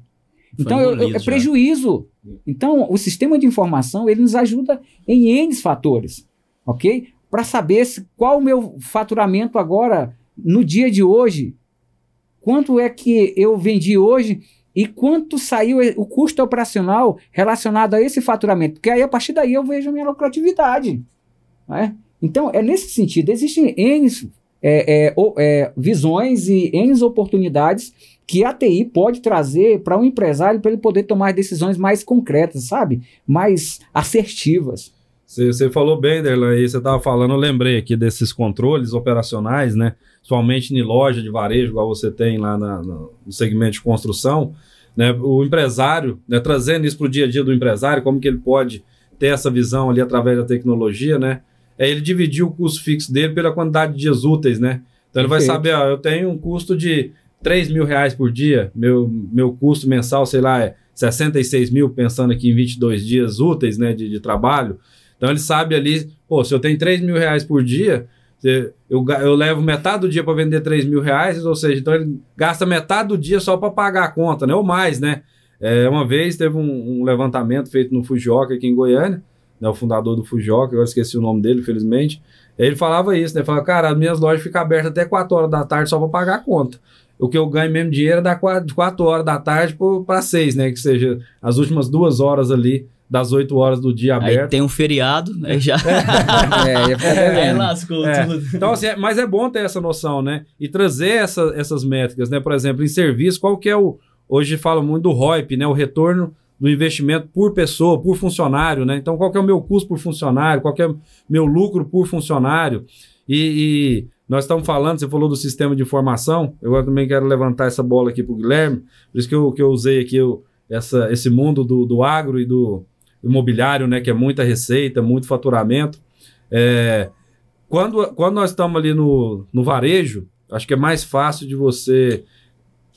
Então, é prejuízo. Então, o sistema de informação, ele nos ajuda em N fatores, ok? Para saber qual o meu faturamento agora, no dia de hoje, quanto é que eu vendi hoje e quanto saiu o custo operacional relacionado a esse faturamento. Porque aí, a partir daí, eu vejo a minha lucratividade. Né? Então, é nesse sentido. Existem N visões e N oportunidades que a TI pode trazer para um empresário para ele poder tomar decisões mais concretas, sabe? Mais assertivas. Você falou bem, Derlan, aí você estava falando, eu lembrei aqui desses controles operacionais, né? Principalmente em loja de varejo, igual você tem lá no segmento de construção, né? O empresário, né? Trazendo isso para o dia a dia do empresário, como que ele pode ter essa visão ali através da tecnologia, né? É ele dividir o custo fixo dele pela quantidade de dias úteis, né? Então ele vai saber, eu tenho um custo de 3 mil reais por dia, meu custo mensal, sei lá, é 66 mil, pensando aqui em 22 dias úteis, né, de trabalho. Então ele sabe ali, se eu tenho 3 mil reais por dia, eu levo metade do dia para vender 3 mil reais, ou seja, então ele gasta metade do dia só para pagar a conta, né, ou mais, né. Uma vez teve um levantamento feito no Fujioka aqui em Goiânia, né, o fundador do Fujioka, agora esqueci o nome dele, infelizmente, ele falava isso, né, falava, cara, as minhas lojas ficam abertas até 4 horas da tarde só para pagar a conta. O que eu ganho mesmo dinheiro é de 4 horas da tarde para 6, né? Que seja as últimas 2 horas ali, das 8 horas do dia aberto. Aí tem um feriado, né? Já. Lascou tudo. Então, assim, mas é bom ter essa noção, né? E trazer essas métricas, né? Por exemplo, em serviço, qual que é hoje fala muito do ROIP, né? O retorno do investimento por pessoa, por funcionário, né? Então, qual que é o meu custo por funcionário? Qual que é o meu lucro por funcionário? E nós estamos falando, você falou do sistema de informação, eu também quero levantar essa bola aqui para o Guilherme, por isso que eu usei aqui esse mundo do agro e do imobiliário, né, que é muita receita, muito faturamento. Quando nós estamos ali no varejo, acho que é mais fácil de você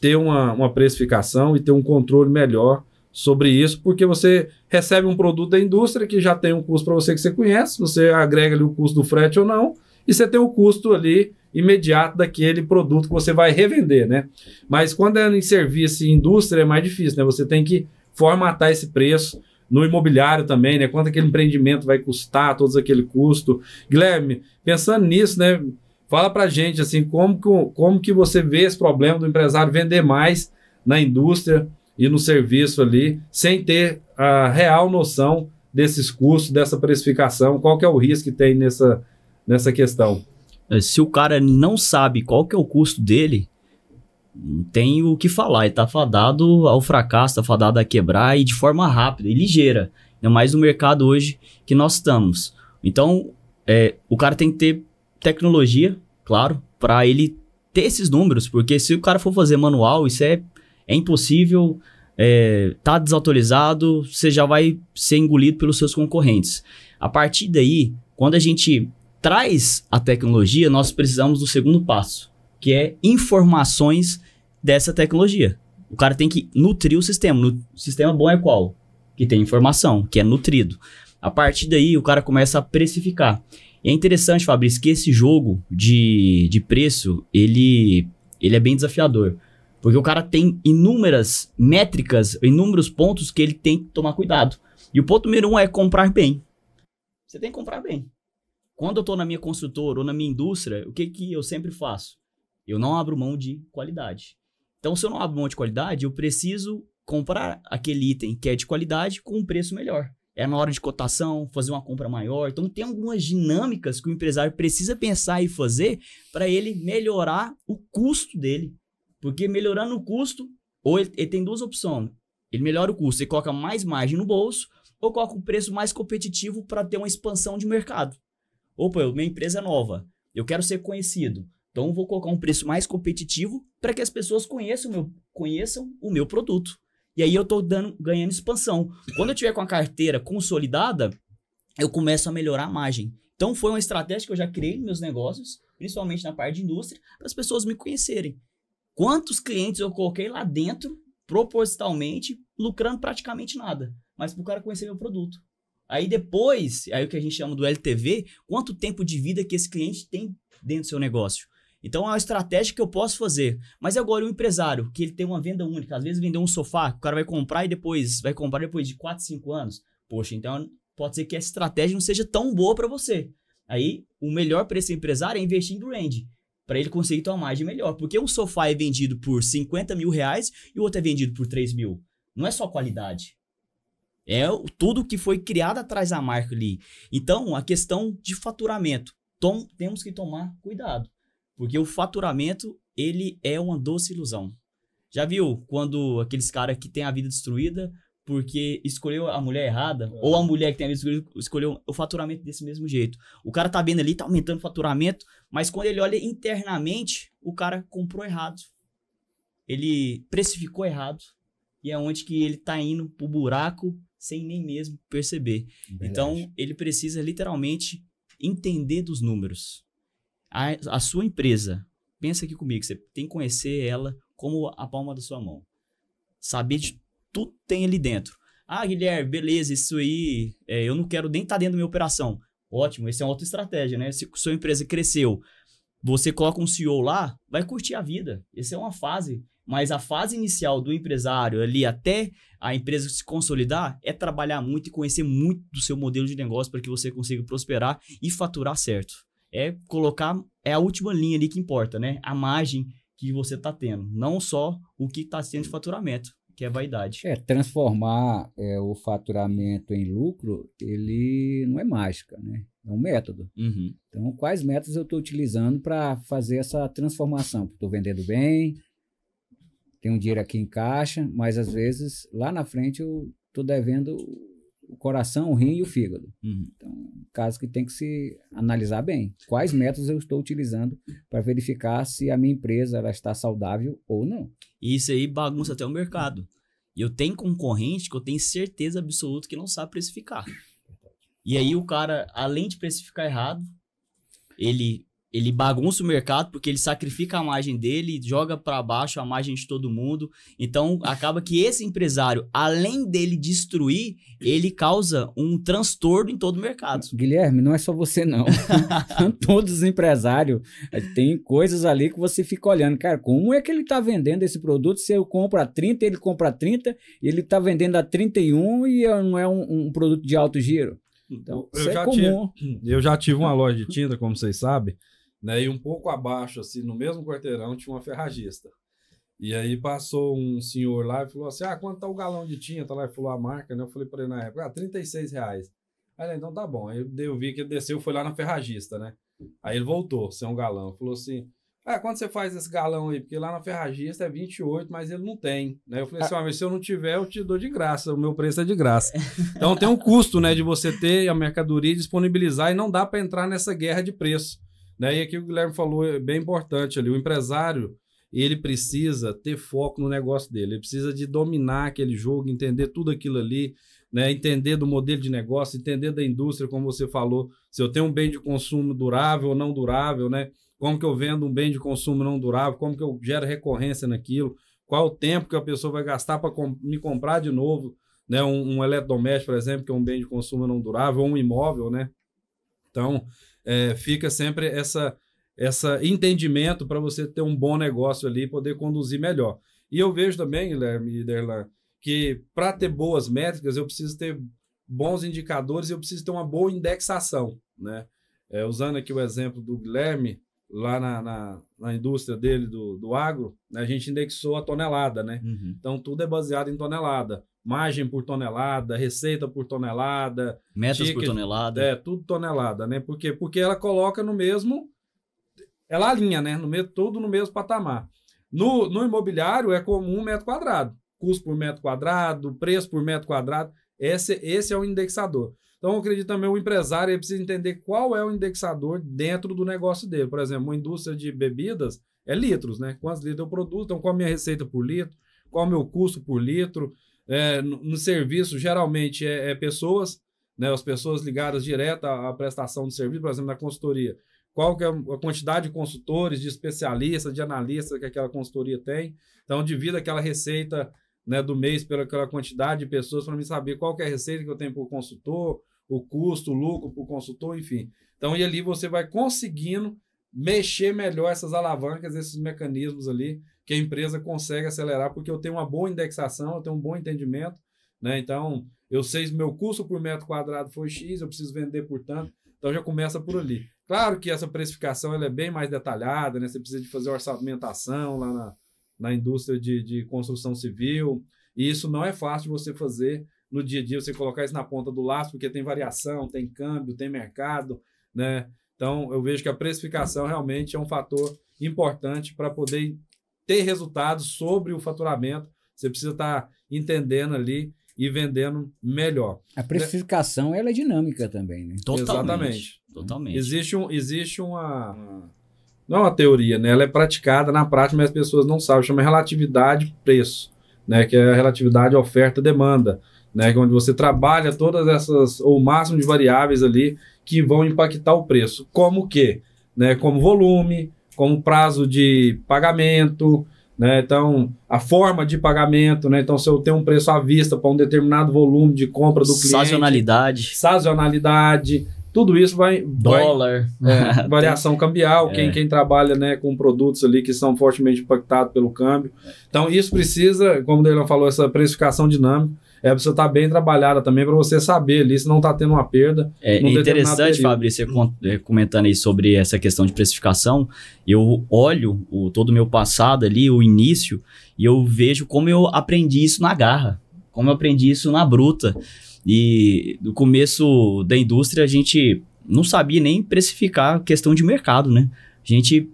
ter uma precificação e ter um controle melhor sobre isso, porque você recebe um produto da indústria que já tem um custo para você que você conhece, você agrega ali o custo do frete ou não, e você tem o custo ali imediato daquele produto que você vai revender, né? Mas quando é em serviço e indústria é mais difícil, né? Você tem que formatar esse preço no imobiliário também, né? Quanto aquele empreendimento vai custar, todos aquele custo. Guilherme, pensando nisso, né? Fala pra gente, assim, como que você vê esse problema do empresário vender mais na indústria e no serviço ali, sem ter a real noção desses custos, dessa precificação, qual que é o risco que tem nessa questão? Se o cara não sabe qual que é o custo dele, não tem o que falar. Ele está fadado ao fracasso, está fadado a quebrar e de forma rápida e ligeira. Ainda mais no mercado hoje que nós estamos. Então, o cara tem que ter tecnologia, claro, para ele ter esses números. Porque se o cara for fazer manual, isso é impossível, tá desatualizado, você já vai ser engolido pelos seus concorrentes. A partir daí, quando a gente traz a tecnologia, nós precisamos do segundo passo, que é informações dessa tecnologia. O cara tem que nutrir o sistema. O sistema bom é qual? Que tem informação, que é nutrido. A partir daí, o cara começa a precificar. E é interessante, Fabrício, que esse jogo de preço, ele é bem desafiador. Porque o cara tem inúmeras métricas, inúmeros pontos que ele tem que tomar cuidado. E o ponto número 1 é comprar bem. Você tem que comprar bem. Quando eu estou na minha construtora ou na minha indústria, o que eu sempre faço? Eu não abro mão de qualidade. Então, se eu não abro mão de qualidade, eu preciso comprar aquele item que é de qualidade com um preço melhor. É na hora de cotação, fazer uma compra maior. Então, tem algumas dinâmicas que o empresário precisa pensar e fazer para ele melhorar o custo dele. Porque melhorando o custo, ou ele tem duas opções. Ele melhora o custo, ele coloca mais margem no bolso, ou coloca um preço mais competitivo para ter uma expansão de mercado. Opa, minha empresa é nova, eu quero ser conhecido. Então, eu vou colocar um preço mais competitivo para que as pessoas conheçam o meu produto. E aí eu estou ganhando expansão. Quando eu tiver com a carteira consolidada, eu começo a melhorar a margem. Então, foi uma estratégia que eu já criei nos meus negócios, principalmente na parte de indústria, para as pessoas me conhecerem. Quantos clientes eu coloquei lá dentro, propositalmente, lucrando praticamente nada, mas para o cara conhecer meu produto. Aí depois, aí o que a gente chama do LTV, quanto tempo de vida que esse cliente tem dentro do seu negócio. Então é uma estratégia que eu posso fazer. Mas agora o empresário, que ele tem uma venda única, às vezes vendeu um sofá, o cara vai comprar e depois vai comprar depois de 4, 5 anos. Poxa, então pode ser que essa estratégia não seja tão boa para você. Aí o melhor para esse empresário é investir em brand, para ele conseguir ter uma margem melhor. Porque um sofá é vendido por 50 mil reais e o outro é vendido por 3 mil. Não é só qualidade. É tudo que foi criado atrás da marca ali. Então, a questão de faturamento. Temos que tomar cuidado. Porque o faturamento, ele é uma doce ilusão. Já viu quando aqueles caras que têm a vida destruída porque escolheu a mulher errada? Ou a mulher que tem a vida destruída escolheu o faturamento desse mesmo jeito. O cara tá vendo ali, tá aumentando o faturamento, mas quando ele olha internamente, o cara comprou errado. Ele precificou errado. E é onde que ele tá indo pro buraco sem nem mesmo perceber. Verdade. Então, ele precisa literalmente entender dos números. A sua empresa, pensa aqui comigo, você tem que conhecer ela como a palma da sua mão. Saber de tudo que tem ali dentro. Ah, Guilherme, beleza, isso aí, eu não quero nem estar dentro da minha operação. Ótimo, essa é outra estratégia, né? Se sua empresa cresceu, você coloca um CEO lá, vai curtir a vida. Essa é uma fase. Mas a fase inicial do empresário ali até a empresa se consolidar é trabalhar muito e conhecer muito do seu modelo de negócio para que você consiga prosperar e faturar certo. É a última linha ali que importa, né? A margem que você está tendo, não só o que está tendo de faturamento, que é vaidade. Transformar o faturamento em lucro, ele não é mágica, né? É um método. Uhum. Então, quais métodos eu estou utilizando para fazer essa transformação? Estou vendendo bem, tenho um dinheiro aqui em caixa, mas às vezes lá na frente eu estou devendo o coração, o rim e o fígado. Uhum. Então, caso que tem que se analisar bem. Quais métodos eu estou utilizando para verificar se a minha empresa ela está saudável ou não. E isso aí bagunça até o mercado. E eu tenho concorrente que eu tenho certeza absoluta que não sabe precificar. E aí o cara, além de precificar errado, ele bagunça o mercado porque ele sacrifica a margem dele, joga para baixo a margem de todo mundo. Então, acaba que esse empresário, além dele destruir, ele causa um transtorno em todo o mercado. Guilherme, não é só você não. Todos os empresários tem coisas ali que você fica olhando. Cara, como é que ele está vendendo esse produto? Se eu compro a 30, ele compra a 30, e ele está vendendo a 31 e não é um produto de alto giro. Então, isso é comum. Eu já tive uma loja de tinta, como vocês sabem, né, e um pouco abaixo, assim, no mesmo quarteirão, tinha uma ferragista. E aí passou um senhor lá e falou assim, quanto tá o galão de tinta? Lá e falou a marca, né? Eu falei para ele na época, R$36. Aí ele, então tá bom. Aí eu vi que ele desceu, foi lá na ferragista, né? Aí ele voltou, sem um galão. Falou assim, quanto você faz esse galão aí? Porque lá na ferragista é 28, mas ele não tem, né? Eu falei assim, mas se eu não tiver, eu te dou de graça, o meu preço é de graça. Então tem um custo, né, de você ter a mercadoria, disponibilizar, e não dá para entrar nessa guerra de preço. Né? E aqui o Guilherme falou, é bem importante ali, o empresário, ele precisa ter foco no negócio dele, ele precisa de dominar aquele jogo, entender tudo aquilo ali, né? Entender do modelo de negócio, entender da indústria, como você falou, se eu tenho um bem de consumo durável ou não durável, né? Como que eu vendo um bem de consumo não durável, como que eu gero recorrência naquilo, qual o tempo que a pessoa vai gastar para me comprar de novo, né? Um eletrodoméstico, por exemplo, que é um bem de consumo não durável, ou um imóvel, né? Então, fica sempre esse entendimento para você ter um bom negócio ali e poder conduzir melhor. E eu vejo também, Guilherme e Derlan, que para ter boas métricas, eu preciso ter bons indicadores e eu preciso ter uma boa indexação, né? Usando aqui o exemplo do Guilherme, lá na indústria dele, do agro, né, a gente indexou a tonelada, né? Uhum. Então, tudo é baseado em tonelada. Margem por tonelada, receita por tonelada. Metas por tonelada. Tudo tonelada, né? Por quê? Porque ela coloca no mesmo... Ela alinha, né? Tudo no mesmo patamar. No imobiliário é comum metro quadrado. Custo por metro quadrado, preço por metro quadrado. Esse é o indexador. Então, eu acredito também o empresário ele precisa entender qual é o indexador dentro do negócio dele. Por exemplo, uma indústria de bebidas é litros, né? Quantos litros eu produzo? Então, qual a minha receita por litro? Qual o meu custo por litro? No serviço, geralmente, pessoas, né? As pessoas ligadas direto à prestação de serviço, por exemplo, na consultoria. Qual que é a quantidade de consultores, de especialistas, de analistas que aquela consultoria tem? Então, divido aquela receita, né, do mês pela aquela quantidade de pessoas para mim saber qual que é a receita que eu tenho por consultor, o custo, o lucro por consultor, enfim. Então, e ali você vai conseguindo mexer melhor essas alavancas, esses mecanismos ali, que a empresa consegue acelerar, porque eu tenho uma boa indexação, eu tenho um bom entendimento, né? Então, eu sei se meu custo por metro quadrado foi X, eu preciso vender por tanto, então já começa por ali. Claro que essa precificação ela é bem mais detalhada, né? Você precisa de fazer orçamentação lá na indústria de construção civil, e isso não é fácil de você fazer no dia a dia, você colocar isso na ponta do laço, porque tem variação, tem câmbio, tem mercado, né? Então, eu vejo que a precificação realmente é um fator importante para poder ter resultados sobre o faturamento. Você precisa estar entendendo ali e vendendo melhor. A precificação ela é dinâmica também, né? Exatamente. Totalmente. Existe uma... Não é uma teoria, né? Ela é praticada na prática, mas as pessoas não sabem. Chama relatividade preço, né? Que é a relatividade oferta-demanda, né? Que é onde você trabalha todas essas, ou o máximo de variáveis ali que vão impactar o preço. Como o quê? Né? Como volume, como prazo de pagamento, né? Então, a forma de pagamento, né? Então, se eu tenho um preço à vista para um determinado volume de compra do cliente... Sazonalidade, tudo isso vai... Dólar. Variação cambial, quem trabalha, né, com produtos ali que são fortemente impactados pelo câmbio. Então, isso precisa, como o Derlan falou, essa precificação dinâmica, precisa estar bem trabalhada também para você saber ali se não está tendo uma perda. É interessante, Fabrício, você comentando aí sobre essa questão de precificação. Eu olho todo o meu passado ali, o início, e eu vejo como eu aprendi isso na garra, como eu aprendi isso na bruta. E no começo da indústria a gente não sabia nem precificar questão de mercado, né? A gente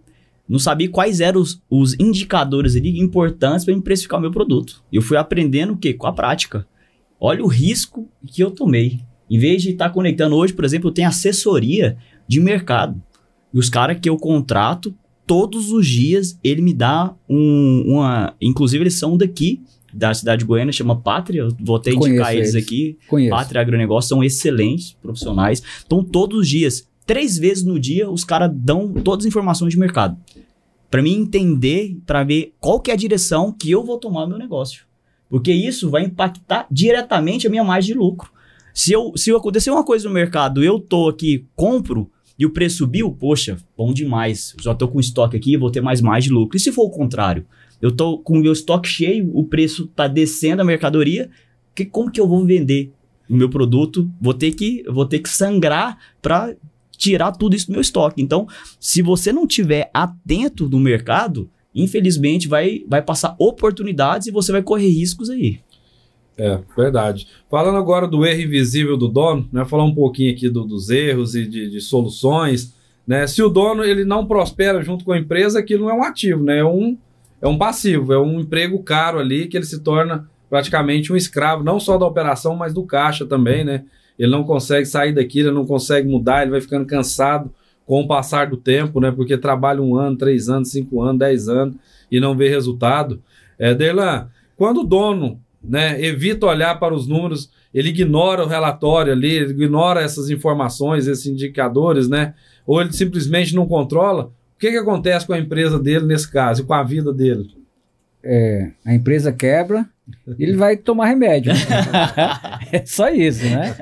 não sabia quais eram os indicadores ali importantes para me precificar o meu produto. Eu fui aprendendo o quê? Com a prática. Olha o risco que eu tomei. Em vez de estar conectando hoje, por exemplo, eu tenho assessoria de mercado. E os caras que eu contrato, todos os dias, ele me dá inclusive, eles são daqui, da cidade de Goiânia, chama Pátria. Eu vou até indicar eles aqui. Pátria Agronegócio, são excelentes profissionais. Então, todos os dias, 3 vezes no dia, os caras dão todas as informações de mercado. Para mim entender, para ver qual que é a direção que eu vou tomar no meu negócio. Porque isso vai impactar diretamente a minha margem de lucro. Se acontecer uma coisa no mercado, eu tô aqui, compro, e o preço subiu, poxa, bom demais. Já tô com estoque aqui, vou ter mais margem de lucro. E se for o contrário? Eu tô com o meu estoque cheio, o preço tá descendo a mercadoria, como que eu vou vender o meu produto? Vou ter que sangrar para tirar tudo isso do meu estoque. Então, se você não tiver atento no mercado, infelizmente vai passar oportunidades e você vai correr riscos aí. Verdade. Falando agora do erro invisível do dono, né? Falar um pouquinho aqui dos erros e de soluções, né? Se o dono ele não prospera junto com a empresa, aquilo não é um ativo, né? É um passivo, é um emprego caro ali que ele se torna praticamente um escravo, não só da operação, mas do caixa também, né? Ele não consegue sair daquilo, ele não consegue mudar, ele vai ficando cansado com o passar do tempo, né? Porque trabalha 1 ano, 3 anos, 5 anos, 10 anos e não vê resultado. Derlan, quando o dono, né, evita olhar para os números, ele ignora o relatório ali, ele ignora essas informações, esses indicadores, né? Ou ele simplesmente não controla, o que acontece com a empresa dele nesse caso e com a vida dele? a empresa quebra, ele vai tomar remédio. É só isso, né?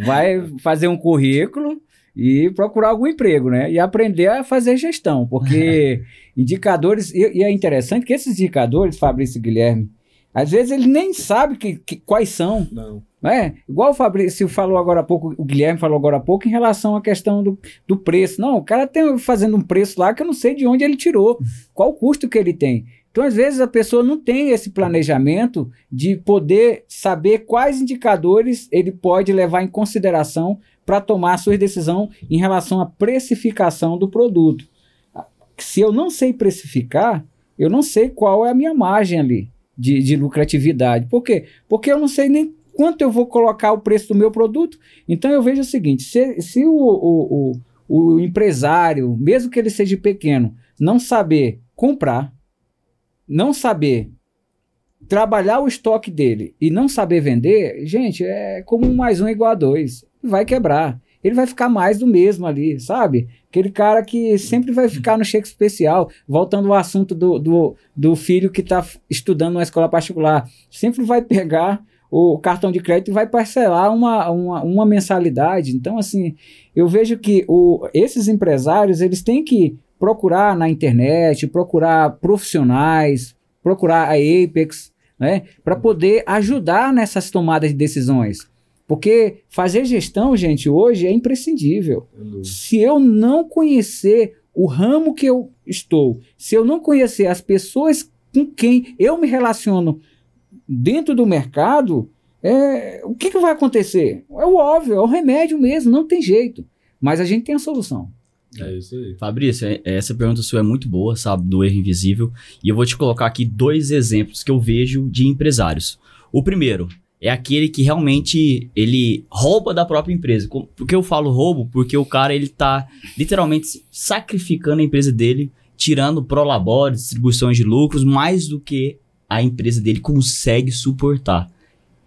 Vai fazer um currículo e procurar algum emprego, né? E aprender a fazer gestão, porque indicadores... E é interessante que esses indicadores, Fabrício e Guilherme, às vezes ele nem sabe quais são. Não. É, igual o Fabrício falou agora há pouco, o Guilherme falou agora há pouco em relação à questão do preço. Não, o cara tem fazendo um preço lá que eu não sei de onde ele tirou, qual o custo que ele tem. Então, às vezes, a pessoa não tem esse planejamento de poder saber quais indicadores ele pode levar em consideração para tomar a sua decisão em relação à precificação do produto. Se eu não sei precificar, eu não sei qual é a minha margem ali de lucratividade. Por quê? Porque eu não sei nem quanto eu vou colocar o preço do meu produto. Então eu vejo o seguinte, se o empresário, mesmo que ele seja pequeno, não saber comprar, não saber trabalhar o estoque dele e não saber vender, gente, é como 1 mais 1 igual a 2. Vai quebrar. Ele vai ficar mais do mesmo ali, sabe? Aquele cara que sempre vai ficar no cheque especial, voltando ao assunto do filho que está estudando numa escola particular, sempre vai pegar o cartão de crédito vai parcelar uma mensalidade. Então, assim, eu vejo que esses empresários, eles têm que procurar na internet, procurar profissionais, procurar a Apex, né, para poder ajudar nessas tomadas de decisões. Porque fazer gestão, gente, hoje é imprescindível. Se eu não conhecer o ramo que eu estou, se eu não conhecer as pessoas com quem eu me relaciono dentro do mercado, o que vai acontecer? É o óbvio, é o remédio mesmo, não tem jeito. Mas a gente tem a solução. É isso aí. Fabrício, essa pergunta sua é muito boa, sabe, do erro invisível. E eu vou te colocar aqui 2 exemplos que eu vejo de empresários. O primeiro é aquele que realmente ele rouba da própria empresa. Por que eu falo roubo? Porque o cara ele tá literalmente sacrificando a empresa dele, tirando prolabore, distribuições de lucros, mais do que a empresa dele consegue suportar.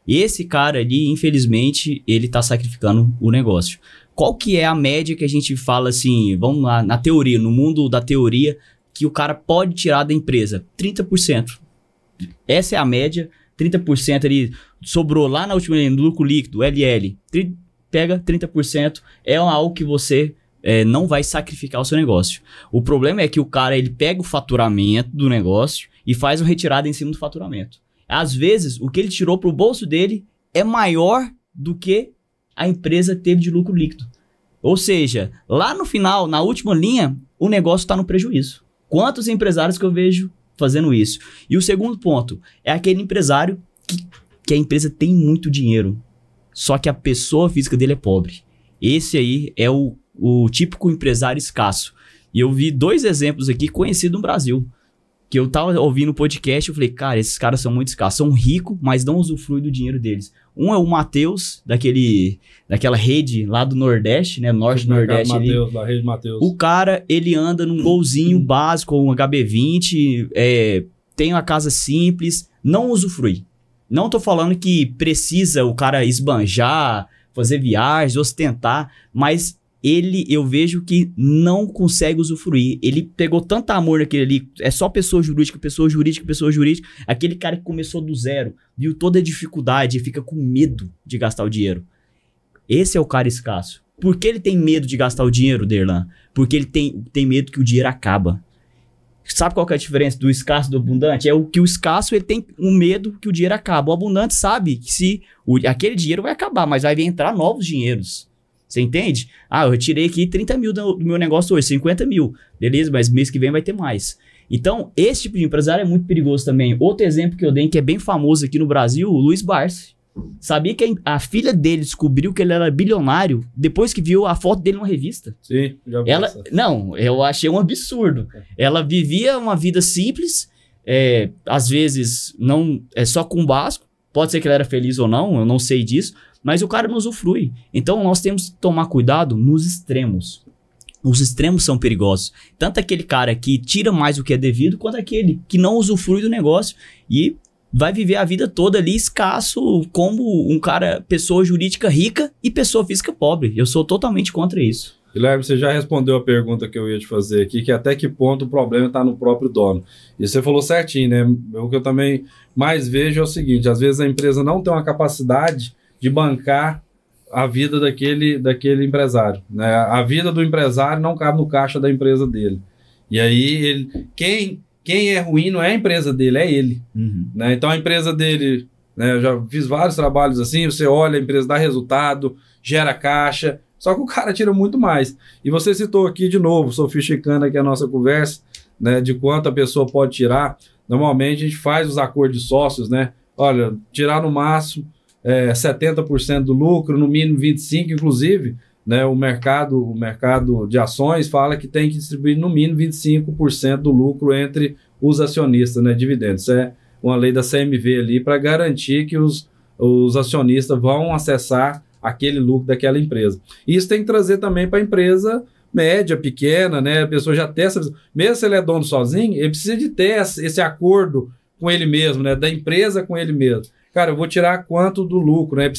Esse cara ali, infelizmente, ele tá sacrificando o negócio. Qual que é a média que a gente fala assim, vamos lá, na teoria, no mundo da teoria, que o cara pode tirar da empresa? 30%. Essa é a média, 30% ali, sobrou lá na última linha, no lucro líquido, LL, pega 30%, é algo que você não vai sacrificar o seu negócio. O problema é que o cara, ele pega o faturamento do negócio e faz uma retirada em cima do faturamento. Às vezes, o que ele tirou para o bolso dele é maior do que a empresa teve de lucro líquido. Ou seja, lá no final, na última linha, o negócio está no prejuízo. Quantos empresários que eu vejo fazendo isso? E o segundo ponto é aquele empresário que a empresa tem muito dinheiro, só que a pessoa física dele é pobre. Esse aí é o típico empresário escasso. E eu vi 2 exemplos aqui conhecidos no Brasil. Que eu tava ouvindo o podcast e eu falei, cara, esses caras são muito escassos, são ricos, mas não usufruem do dinheiro deles. Um é o Matheus, daquela rede lá do Nordeste, né, Norte Nordeste ali. Mateus, da rede Matheus. O cara, ele anda num golzinho básico, um HB20, tem uma casa simples, não usufrui. Não tô falando que precisa o cara esbanjar, fazer viagens, ostentar, mas eu vejo que não consegue usufruir. Ele pegou tanto amor naquele ali, é só pessoa jurídica, aquele cara que começou do zero, viu toda a dificuldade e fica com medo de gastar o dinheiro. Esse é o cara escasso. Por que ele tem medo de gastar o dinheiro, Derlan? Porque ele tem medo que o dinheiro acaba. Sabe qual que é a diferença do escasso e do abundante? É o que o escasso ele tem um medo que o dinheiro acaba. O abundante sabe que se aquele dinheiro vai acabar, mas vai entrar novos dinheiros. Você entende? Eu retirei aqui 30 mil do meu negócio hoje, 50 mil. Beleza, mas mês que vem vai ter mais. Então, esse tipo de empresário é muito perigoso também. Outro exemplo que eu dei, que é bem famoso aqui no Brasil, o Luiz Barsi. Sabia que a filha dele descobriu que ele era bilionário depois que viu a foto dele numa revista? Sim, já vi essa. Não, eu achei um absurdo. Ela vivia uma vida simples, às vezes não só com o básico. Pode ser que ela era feliz ou não, eu não sei disso. Mas o cara não usufrui. Então nós temos que tomar cuidado nos extremos. Os extremos são perigosos. Tanto aquele cara que tira mais do que é devido, quanto aquele que não usufrui do negócio e vai viver a vida toda ali escasso como um cara, pessoa jurídica rica e pessoa física pobre. Eu sou totalmente contra isso. Guilherme, você já respondeu a pergunta que eu ia te fazer aqui, que até que ponto o problema está no próprio dono. E você falou certinho, né? O que eu também mais vejo é o seguinte, às vezes a empresa não tem uma capacidade de bancar a vida daquele empresário, né? A vida do empresário não cabe no caixa da empresa dele. E aí, quem é ruim não é a empresa dele, é ele. Né? Então a empresa dele, né, eu já fiz vários trabalhos assim, você olha, a empresa dá resultado, gera caixa, só que o cara tira muito mais. E você citou aqui de novo, sofisticando aqui a nossa conversa, né, de quanto a pessoa pode tirar. Normalmente a gente faz os acordos de sócios, né? Olha, tirar no máximo 70% do lucro, no mínimo 25%, inclusive, né, o mercado de ações fala que tem que distribuir no mínimo 25% do lucro entre os acionistas, né, dividendos. Isso é uma lei da CMV ali para garantir que os acionistas vão acessar aquele lucro daquela empresa. E isso tem que trazer também para a empresa média, pequena, né? A pessoa já tem essa visão. Mesmo se ele é dono sozinho, ele precisa de ter esse acordo com ele mesmo, né? Da empresa com ele mesmo. Cara, eu vou tirar quanto do lucro, né?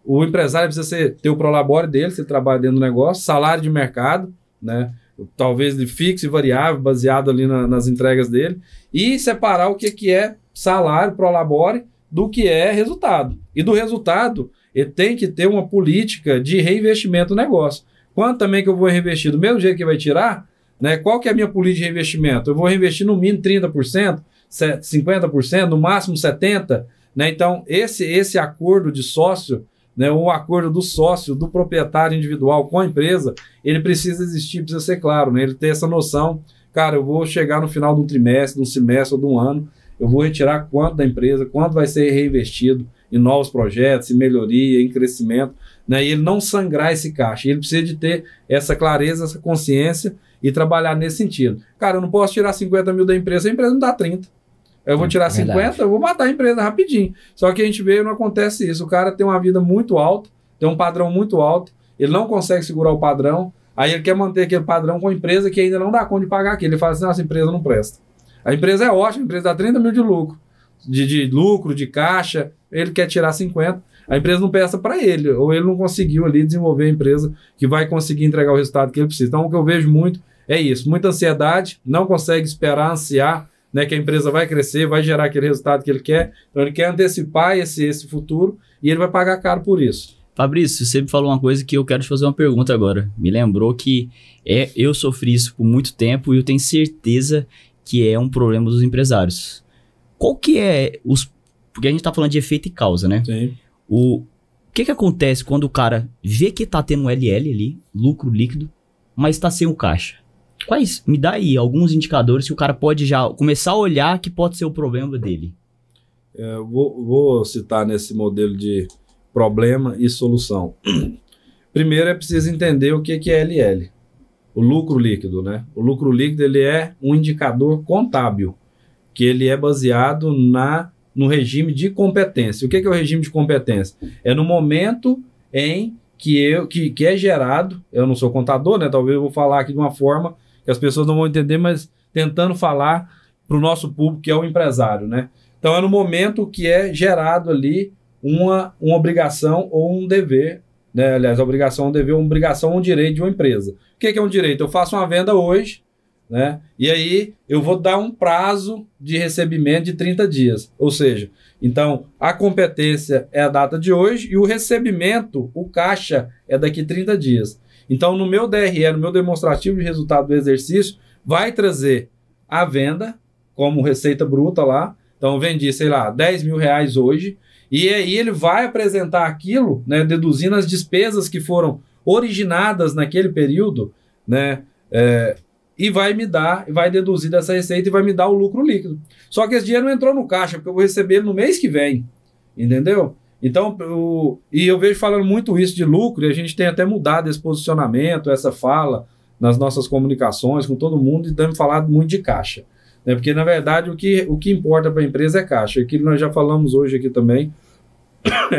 O empresário precisa ter o prolabore dele, se ele trabalha dentro do negócio, salário de mercado, né? Talvez de fixo e variável, baseado ali nas entregas dele, e separar o que é salário, prolabore, do que é resultado. E do resultado, ele tem que ter uma política de reinvestimento no negócio. Quanto também que eu vou reinvestir? Do mesmo jeito que vai tirar, né? Qual que é a minha política de reinvestimento? Eu vou reinvestir no mínimo 30%, 50%, no máximo 70%, né? Então, esse acordo de sócio, né, o acordo do sócio, do proprietário individual com a empresa, ele precisa existir, precisa ser claro, né? Ele ter essa noção, cara, eu vou chegar no final de um trimestre, de um semestre ou de um ano, eu vou retirar quanto da empresa, quanto vai ser reinvestido em novos projetos, em melhoria, em crescimento, né? E ele não sangrar esse caixa, ele precisa de ter essa clareza, essa consciência e trabalhar nesse sentido. Cara, eu não posso tirar 50 mil da empresa, a empresa não dá 30. Eu vou tirar 50, eu vou matar a empresa rapidinho. Só que a gente vê, não acontece isso. O cara tem uma vida muito alta, tem um padrão muito alto, ele não consegue segurar o padrão, aí ele quer manter aquele padrão com a empresa que ainda não dá conta de pagar aquilo. Ele fala assim, nossa, a empresa não presta. A empresa é ótima, a empresa dá 30 mil de lucro, de caixa, ele quer tirar 50, a empresa não presta para ele, ou ele não conseguiu ali desenvolver a empresa que vai conseguir entregar o resultado que ele precisa. Então o que eu vejo muito é isso, muita ansiedade, não consegue esperar, ansiar, né, que a empresa vai crescer, vai gerar aquele resultado que ele quer, então ele quer antecipar esse futuro e ele vai pagar caro por isso. Fabrício, você me falou uma coisa que eu quero te fazer uma pergunta agora. Me lembrou que eu sofri isso por muito tempo e eu tenho certeza que é um problema dos empresários. Qual que é porque a gente tá falando de efeito e causa, né? Sim. O que acontece quando o cara vê que tá tendo um LL ali, lucro líquido, mas tá sem o caixa? Me dá aí alguns indicadores que o cara pode já começar a olhar que pode ser o problema dele. Vou citar nesse modelo de problema e solução. Primeiro é preciso entender o que é LL. O lucro líquido, né? O lucro líquido ele é um indicador contábil, que ele é baseado no regime de competência. O que é o regime de competência? É no momento em que é gerado, eu não sou contador, né? Talvez eu vou falar aqui de uma forma que as pessoas não vão entender, mas tentando falar para o nosso público, que é o empresário, né? Então é no momento que é gerado ali uma obrigação ou um dever, né? Aliás, a obrigação ou um dever, uma obrigação ou um direito de uma empresa. O que é um direito? Eu faço uma venda hoje, né? E aí eu vou dar um prazo de recebimento de 30 dias. Ou seja, então a competência é a data de hoje e o recebimento, o caixa, é daqui 30 dias. Então no meu DRE, no meu demonstrativo de resultado do exercício, vai trazer a venda como receita bruta lá. Então eu vendi, sei lá, 10 mil reais hoje. E aí ele vai apresentar aquilo, né, deduzindo as despesas que foram originadas naquele período, né, e vai deduzir dessa receita e vai me dar o lucro líquido. Só que esse dinheiro não entrou no caixa, porque eu vou receber ele no mês que vem, entendeu? Então, eu vejo falando muito isso de lucro, e a gente tem até mudado esse posicionamento, essa fala nas nossas comunicações com todo mundo, e temos falado muito de caixa, né? Porque, na verdade, o que importa para a empresa é caixa. Aquilo nós já falamos hoje aqui também,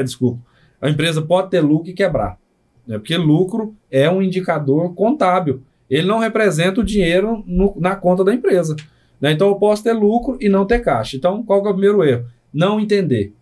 desculpa, a empresa pode ter lucro e quebrar, né? Porque lucro é um indicador contábil. Ele não representa o dinheiro na conta da empresa, né? Então eu posso ter lucro e não ter caixa. Então qual que é o primeiro erro? Não entender,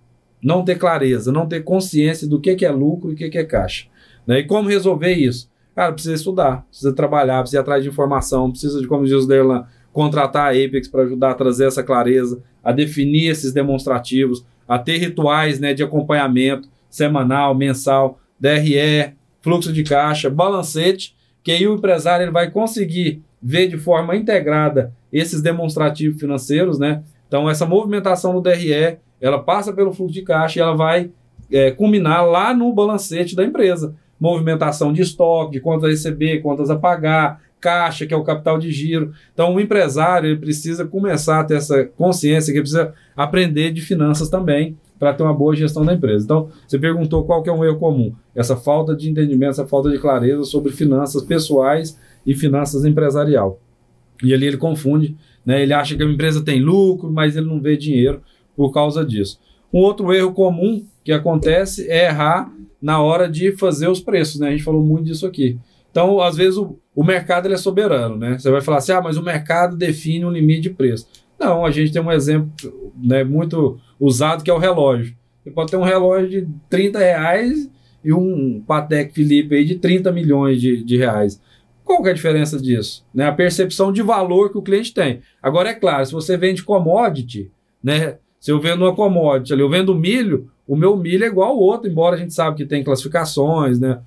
não ter clareza, não ter consciência do que é lucro e o que é caixa, né? E como resolver isso? cara, precisa estudar, precisa trabalhar, precisa ir atrás de informação, precisa de, como diz o Derlan, contratar a Apex para ajudar a trazer essa clareza, a definir esses demonstrativos, a ter rituais, né, de acompanhamento semanal, mensal, DRE, fluxo de caixa, balancete, que aí o empresário ele vai conseguir ver de forma integrada esses demonstrativos financeiros, né? Então, essa movimentação no DRE, ela passa pelo fluxo de caixa e ela vai culminar lá no balancete da empresa. Movimentação de estoque, de contas a receber, contas a pagar, caixa, que é o capital de giro. Então, o empresário ele precisa começar a ter essa consciência que ele precisa aprender de finanças também para ter uma boa gestão da empresa. Então, você perguntou qual que é um erro comum. Essa falta de entendimento, essa falta de clareza sobre finanças pessoais e finanças empresarial. E ali ele confunde, né? Ele acha que a empresa tem lucro, mas ele não vê dinheiro por causa disso. Um outro erro comum que acontece é errar na hora de fazer os preços, né? A gente falou muito disso aqui. Então, às vezes, o mercado ele é soberano, né? Você vai falar assim, mas o mercado define um limite de preço. Não, a gente tem um exemplo, né, muito usado, que é o relógio. Você pode ter um relógio de R$30 e um Patek Philippe aí de 30 milhões de reais. Qual que é a diferença disso? Né? A percepção de valor que o cliente tem. Agora, é claro, se você vende commodity, né? Se eu vendo uma commodity ali, eu vendo milho, o meu milho é igual ao outro, embora a gente saiba que tem classificações, né?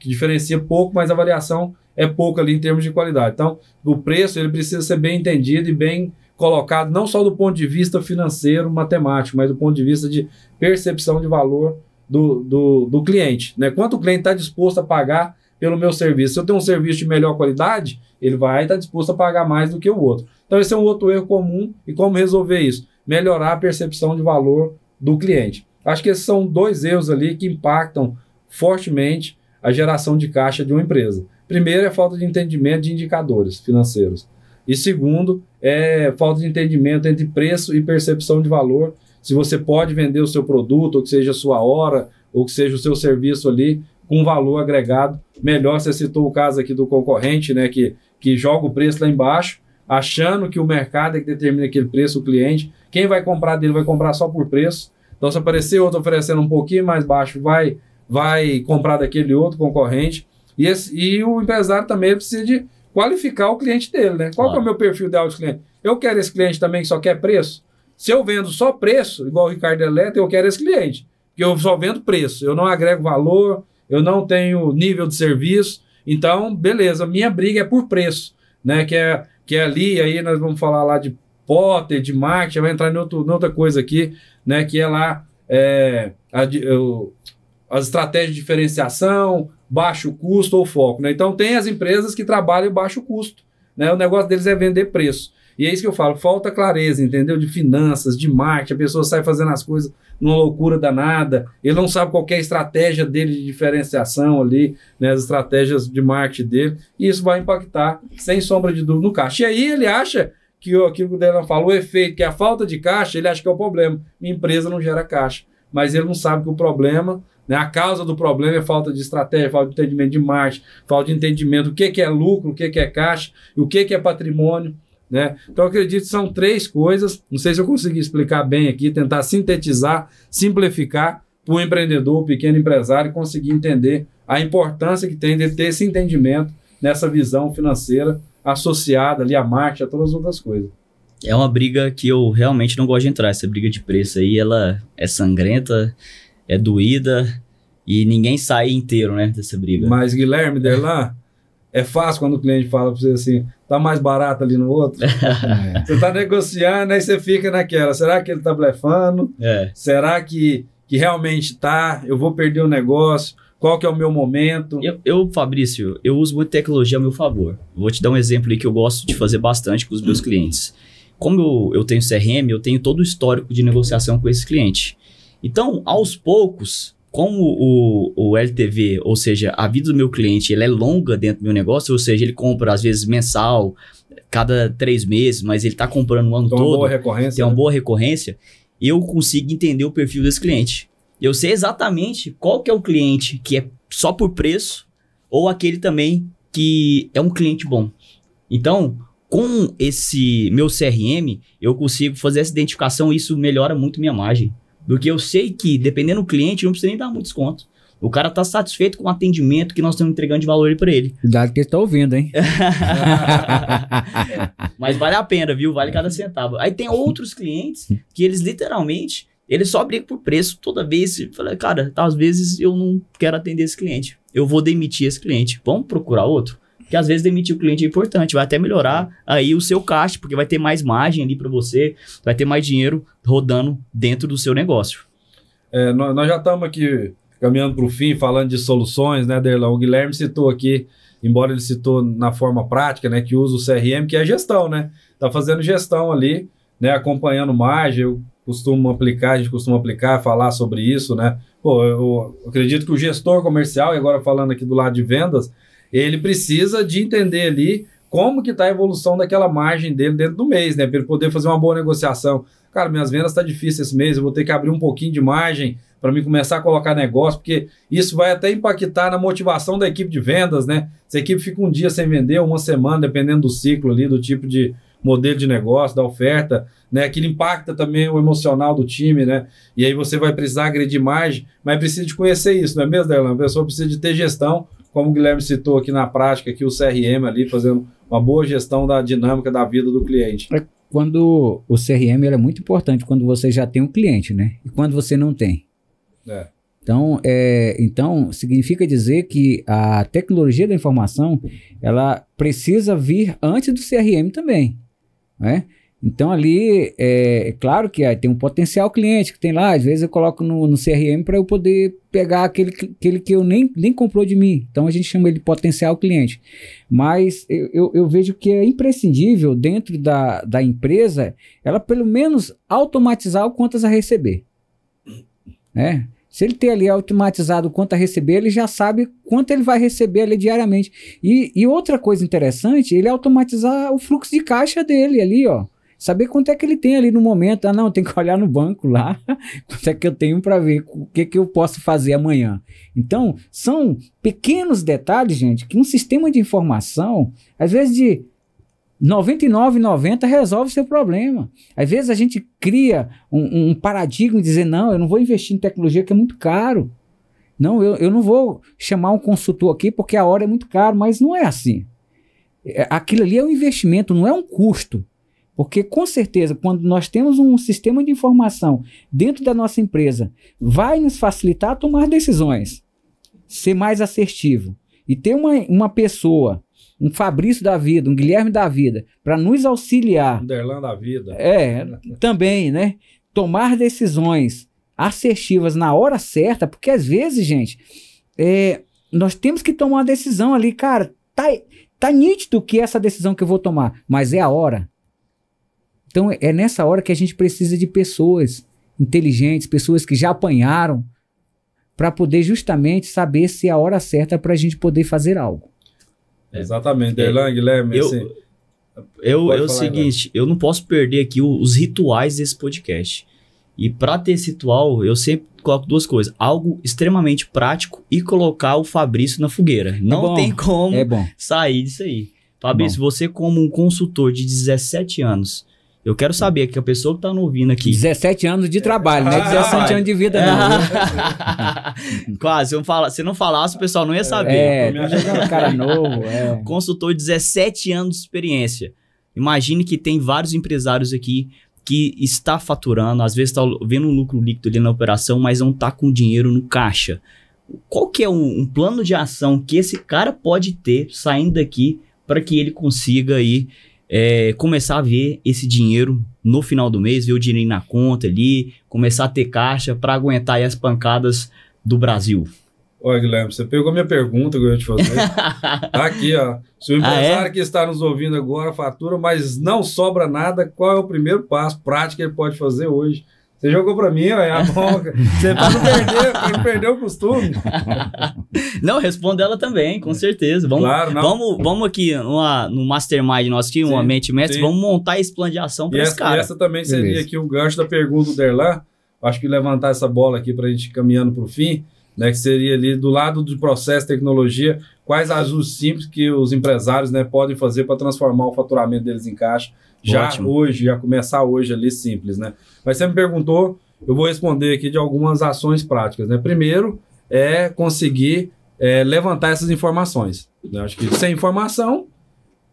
Que diferencia pouco, mas a variação é pouca ali em termos de qualidade. Então, o preço ele precisa ser bem entendido e bem colocado, não só do ponto de vista financeiro, matemático, mas do ponto de vista de percepção de valor do cliente. Né? Quanto o cliente está disposto a pagar pelo meu serviço? Se eu tenho um serviço de melhor qualidade, ele vai estar disposto a pagar mais do que o outro. Então, esse é um outro erro comum. E como resolver isso? Melhorar a percepção de valor do cliente. Acho que esses são dois erros ali que impactam fortemente a geração de caixa de uma empresa. Primeiro é a falta de entendimento de indicadores financeiros. E segundo é falta de entendimento entre preço e percepção de valor. Se você pode vender o seu produto, ou que seja a sua hora, ou que seja o seu serviço ali, com valor agregado melhor. Você citou o caso aqui do concorrente, né, que joga o preço lá embaixo, achando que o mercado é que determina aquele preço, o cliente. Quem vai comprar dele vai comprar só por preço. Então, se aparecer outro oferecendo um pouquinho mais baixo, vai comprar daquele outro concorrente. E o empresário também precisa de qualificar o cliente dele, né? Qual que é o meu perfil ideal de cliente? Eu quero esse cliente também que só quer preço? Se eu vendo só preço, igual o Ricardo Eletro, eu quero esse cliente. Porque eu só vendo preço, eu não agrego valor, eu não tenho nível de serviço. Então, beleza, minha briga é por preço, né? Que é ali, aí nós vamos falar lá de Potter, de marketing, vai entrar em outra coisa aqui, né? Que é lá as estratégias de diferenciação, baixo custo ou foco, né? Então, tem as empresas que trabalham baixo custo, né? O negócio deles é vender preço. E é isso que eu falo, falta clareza, entendeu? De finanças, de marketing, a pessoa sai fazendo as coisas numa loucura danada, ele não sabe qual que é a estratégia dele de diferenciação ali, né? As estratégias de marketing dele, e isso vai impactar, sem sombra de dúvida, no caixa. E aí ele acha que aquilo que o Derlan falou, o efeito, que é a falta de caixa, ele acha que é o problema. Minha empresa não gera caixa, mas ele não sabe que o problema, né, a causa do problema é falta de estratégia, falta de entendimento de marketing, falta de entendimento do que é lucro, o que é caixa, e o que é patrimônio. Né? Então, eu acredito que são 3 coisas, não sei se eu consegui explicar bem aqui, tentar sintetizar, simplificar para o empreendedor, o pequeno empresário, conseguir entender a importância que tem de ter esse entendimento nessa visão financeira associada ali a marketing, a todas as outras coisas. É uma briga que eu realmente não gosto de entrar, essa briga de preço aí, ela é sangrenta, é doída e ninguém sai inteiro, né, dessa briga. Mas, Guilherme, Derlan, é fácil quando o cliente fala para você assim, tá mais barato ali no outro. Você tá negociando, aí você fica naquela, será que ele tá blefando? Será que realmente tá? Eu vou perder o negócio? Qual que é o meu momento? Fabrício, eu uso muito tecnologia a meu favor. Vou te dar um exemplo aí que eu gosto de fazer bastante com os meus clientes. Como eu tenho CRM, eu tenho todo o histórico de negociação com esse cliente. Então, aos poucos, como o LTV, ou seja, a vida do meu cliente, ela é longa dentro do meu negócio, ou seja, ele compra às vezes mensal, cada 3 meses, mas ele está comprando o ano todo. Tem uma boa recorrência. Tem uma boa recorrência. Eu consigo entender o perfil desse cliente. Eu sei exatamente qual que é o cliente que é só por preço ou aquele também que é um cliente bom. Então, com esse meu CRM, eu consigo fazer essa identificação e isso melhora muito minha margem. Porque eu sei que, dependendo do cliente, não precisa nem dar muito desconto. O cara tá satisfeito com o atendimento que nós estamos entregando de valor para ele. Cuidado que ele tá ouvindo, hein? Mas vale a pena, viu? Vale cada centavo. Aí tem outros clientes que eles literalmente, eles só brigam por preço toda vez. Fala, cara, às vezes eu não quero atender esse cliente. Eu vou demitir esse cliente. Vamos procurar outro? Porque às vezes demitir o cliente é importante. Vai até melhorar aí o seu caixa, porque vai ter mais margem ali para você. Vai ter mais dinheiro rodando dentro do seu negócio. Nós já estamos aqui caminhando para o fim, falando de soluções, né, Derlan? O Guilherme citou aqui, embora ele citou na forma prática, né, que usa o CRM, que é gestão, né? Tá fazendo gestão ali, né, acompanhando margem. A gente costuma aplicar, falar sobre isso, né? Pô, eu acredito que o gestor comercial, e agora falando aqui do lado de vendas, ele precisa de entender ali como que está a evolução daquela margem dele dentro do mês, né? Para ele poder fazer uma boa negociação. Cara, minhas vendas estão difíceis esse mês, eu vou ter que abrir um pouquinho de margem para mim começar a colocar negócio, porque isso vai até impactar na motivação da equipe de vendas, né? Se a equipe fica um dia sem vender, uma semana, dependendo do ciclo ali, do tipo de modelo de negócio, da oferta, né? Aquilo impacta também o emocional do time, né? E aí você vai precisar agredir margem, mas precisa de conhecer isso, não é mesmo, Derlan? A pessoa precisa de ter gestão, como o Guilherme citou aqui na prática, aqui o CRM ali, fazendo uma boa gestão da dinâmica da vida do cliente. Quando o CRM ele é muito importante, quando você já tem um cliente, né? E quando você não tem. Então, significa dizer que a tecnologia da informação, ela precisa vir antes do CRM também, né? Então, ali, é claro que tem um potencial cliente que tem lá, às vezes eu coloco no CRM para eu poder pegar aquele que eu nem comprou de mim. Então, a gente chama ele de potencial cliente. Mas eu vejo que é imprescindível dentro da empresa, ela pelo menos automatizar o quantas a receber, né? Se ele ter ali automatizado quanto a receber, ele já sabe quanto ele vai receber ali diariamente. E outra coisa interessante, ele automatizar o fluxo de caixa dele ali, ó. Saber quanto é que ele tem ali no momento. Ah, não, tem que olhar no banco lá. Quanto é que eu tenho para ver o que eu posso fazer amanhã. Então, são pequenos detalhes, gente, que um sistema de informação, às vezes de 99,90 resolve o seu problema. Às vezes a gente cria um paradigma de dizer, não, eu não vou investir em tecnologia que é muito caro. Não, eu não vou chamar um consultor aqui porque a hora é muito caro, mas não é assim. Aquilo ali é um investimento, não é um custo. Porque com certeza, quando nós temos um sistema de informação dentro da nossa empresa, vai nos facilitar a tomar decisões, ser mais assertivo. E ter uma pessoa, um Fabrício da vida, um Guilherme da vida, para nos auxiliar. Um Derlan da vida. Também, né? Tomar decisões assertivas na hora certa, porque às vezes, gente, nós temos que tomar uma decisão ali, cara, tá nítido que essa decisão que eu vou tomar, mas é a hora. Então é nessa hora que a gente precisa de pessoas inteligentes, pessoas que já apanharam, para poder justamente saber se é a hora certa para a gente poder fazer algo. Exatamente, Derlan, Guilherme. É o seguinte, eu não posso perder aqui os rituais desse podcast. E para ter esse ritual, eu sempre coloco duas coisas. Algo extremamente prático e colocar o Fabrício na fogueira. Não tem como sair disso aí. Fabrício, você como um consultor de 17 anos, eu quero saber que a pessoa que está ouvindo aqui... 17 anos de trabalho, não é 17 anos de vida, não. Quase, se não falasse, o pessoal não ia saber. Um cara novo. Consultor de 17 anos de experiência. Imagine que tem vários empresários aqui que está faturando, às vezes está vendo um lucro líquido ali na operação, mas não está com dinheiro no caixa. Qual que é um plano de ação que esse cara pode ter saindo daqui para que ele consiga aí começar a ver esse dinheiro no final do mês, ver o dinheiro na conta ali, começar a ter caixa para aguentar aí as pancadas do Brasil? Olha, Guilherme, você pegou minha pergunta que eu ia te fazer. Tá aqui, ó. Se o empresário que está nos ouvindo agora fatura, mas não sobra nada, qual é o primeiro passo prático que ele pode fazer hoje? Você jogou pra mim, ó, a boca. Você pra não perder o costume. Não, responde ela também, com certeza. Vamos aqui no Mastermind nosso aqui, uma mente mestre, vamos montar esse plano de ação para esse cara. E essa também seria aqui o gancho da pergunta do Derlan. Acho que levantar essa bola aqui pra gente ir caminhando pro fim, né, que seria ali do lado do processo de tecnologia, quais ajustes simples que os empresários, né, podem fazer para transformar o faturamento deles em caixa. Já começar hoje ali simples, né? Mas você me perguntou, eu vou responder aqui de algumas ações práticas, né? Primeiro, é conseguir levantar essas informações. Eu acho que sem informação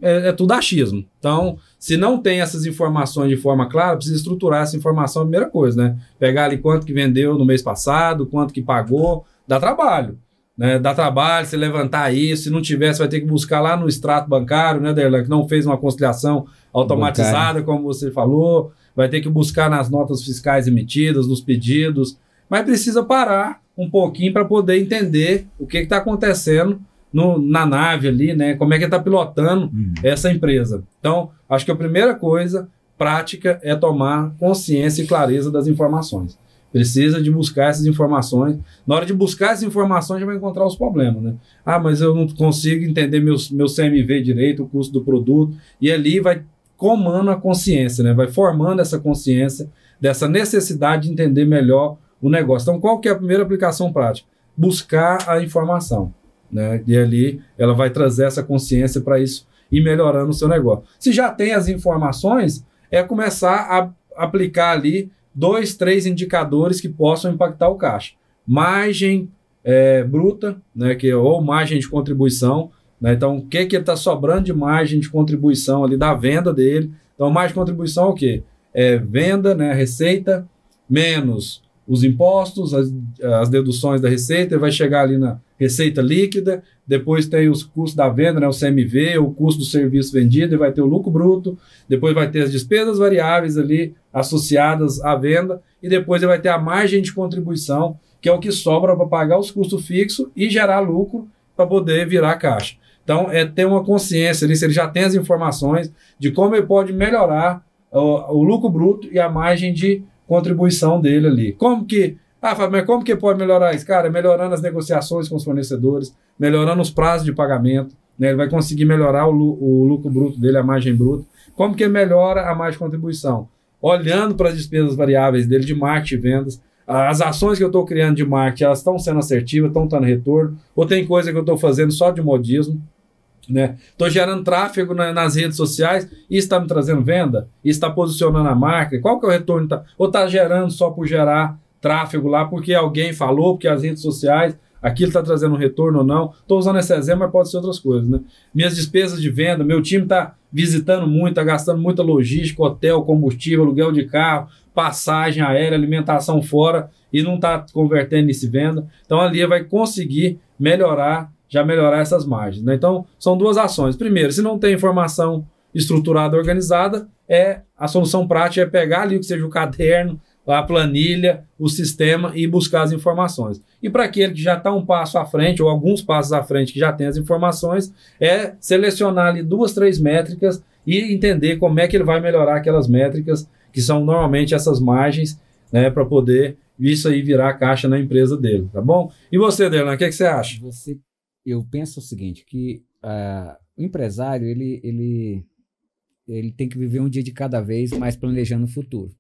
é tudo achismo. Então, se não tem essas informações de forma clara, precisa estruturar essa informação, a primeira coisa, né? Pegar ali quanto que vendeu no mês passado, quanto que pagou, dá trabalho. Né? Dá trabalho você levantar isso, se não tiver, você vai ter que buscar lá no extrato bancário, né, Derlan, que não fez uma conciliação automatizada, como você falou, vai ter que buscar nas notas fiscais emitidas, nos pedidos, mas precisa parar um pouquinho para poder entender o que está acontecendo na nave ali, né? Como é que está pilotando essa empresa. Então, acho que a primeira coisa prática é tomar consciência e clareza das informações. Precisa de buscar essas informações. Na hora de buscar essas informações, já vai encontrar os problemas, né? Ah, mas eu não consigo entender meu CMV direito, o custo do produto. E ali vai comando a consciência, né? Vai formando essa consciência dessa necessidade de entender melhor o negócio. Então, qual que é a primeira aplicação prática? Buscar a informação, né? E ali ela vai trazer essa consciência para isso e melhorando o seu negócio. Se já tem as informações, é começar a aplicar ali 2, 3 indicadores que possam impactar o caixa. Margem bruta, né, ou margem de contribuição, né? Então, o que está sobrando de margem de contribuição ali da venda dele? Então, margem de contribuição é o quê? É venda, né, receita, menos os impostos, as deduções da receita, ele vai chegar ali na receita líquida, depois tem os custos da venda, né, o CMV, o custo do serviço vendido, e vai ter o lucro bruto, depois vai ter as despesas variáveis ali associadas à venda, e depois ele vai ter a margem de contribuição, que é o que sobra para pagar os custos fixos e gerar lucro para poder virar caixa. Então, é ter uma consciência ali, se ele já tem as informações de como ele pode melhorar o lucro bruto e a margem de contribuição dele ali. Como que... Fábio, mas como que pode melhorar isso? Cara, melhorando as negociações com os fornecedores, melhorando os prazos de pagamento, né? Ele vai conseguir melhorar o lucro bruto dele, a margem bruta. Como que melhora a margem de contribuição? Olhando para as despesas variáveis dele de marketing e vendas, as ações que eu estou criando de marketing, elas estão sendo assertivas, estão dando retorno, ou tem coisa que eu estou fazendo só de modismo, né? Estou gerando tráfego nas redes sociais, isso está me trazendo venda? Isso está posicionando a marca? Qual que é o retorno? Ou está gerando só por gerar tráfego lá, porque alguém falou, porque as redes sociais, aquilo está trazendo um retorno ou não? Estou usando esse exemplo, mas pode ser outras coisas, né? Minhas despesas de venda, meu time está visitando muito, está gastando muita logística, hotel, combustível, aluguel de carro, passagem aérea, alimentação fora, e não está convertendo isso em venda. Então ali vai conseguir melhorar essas margens, né? Então são duas ações. Primeiro, se não tem informação estruturada, organizada, a solução prática é pegar ali o que seja o caderno, a planilha, o sistema e buscar as informações. E para aquele que já está um passo à frente, ou alguns passos à frente, que já tem as informações, é selecionar ali 2, 3 métricas e entender como é que ele vai melhorar aquelas métricas, que são normalmente essas margens, né, para poder isso aí virar caixa na empresa dele, tá bom? E você, Derlan, o que você acha? Eu penso o seguinte, que o empresário, ele tem que viver um dia de cada vez, mais planejando o futuro.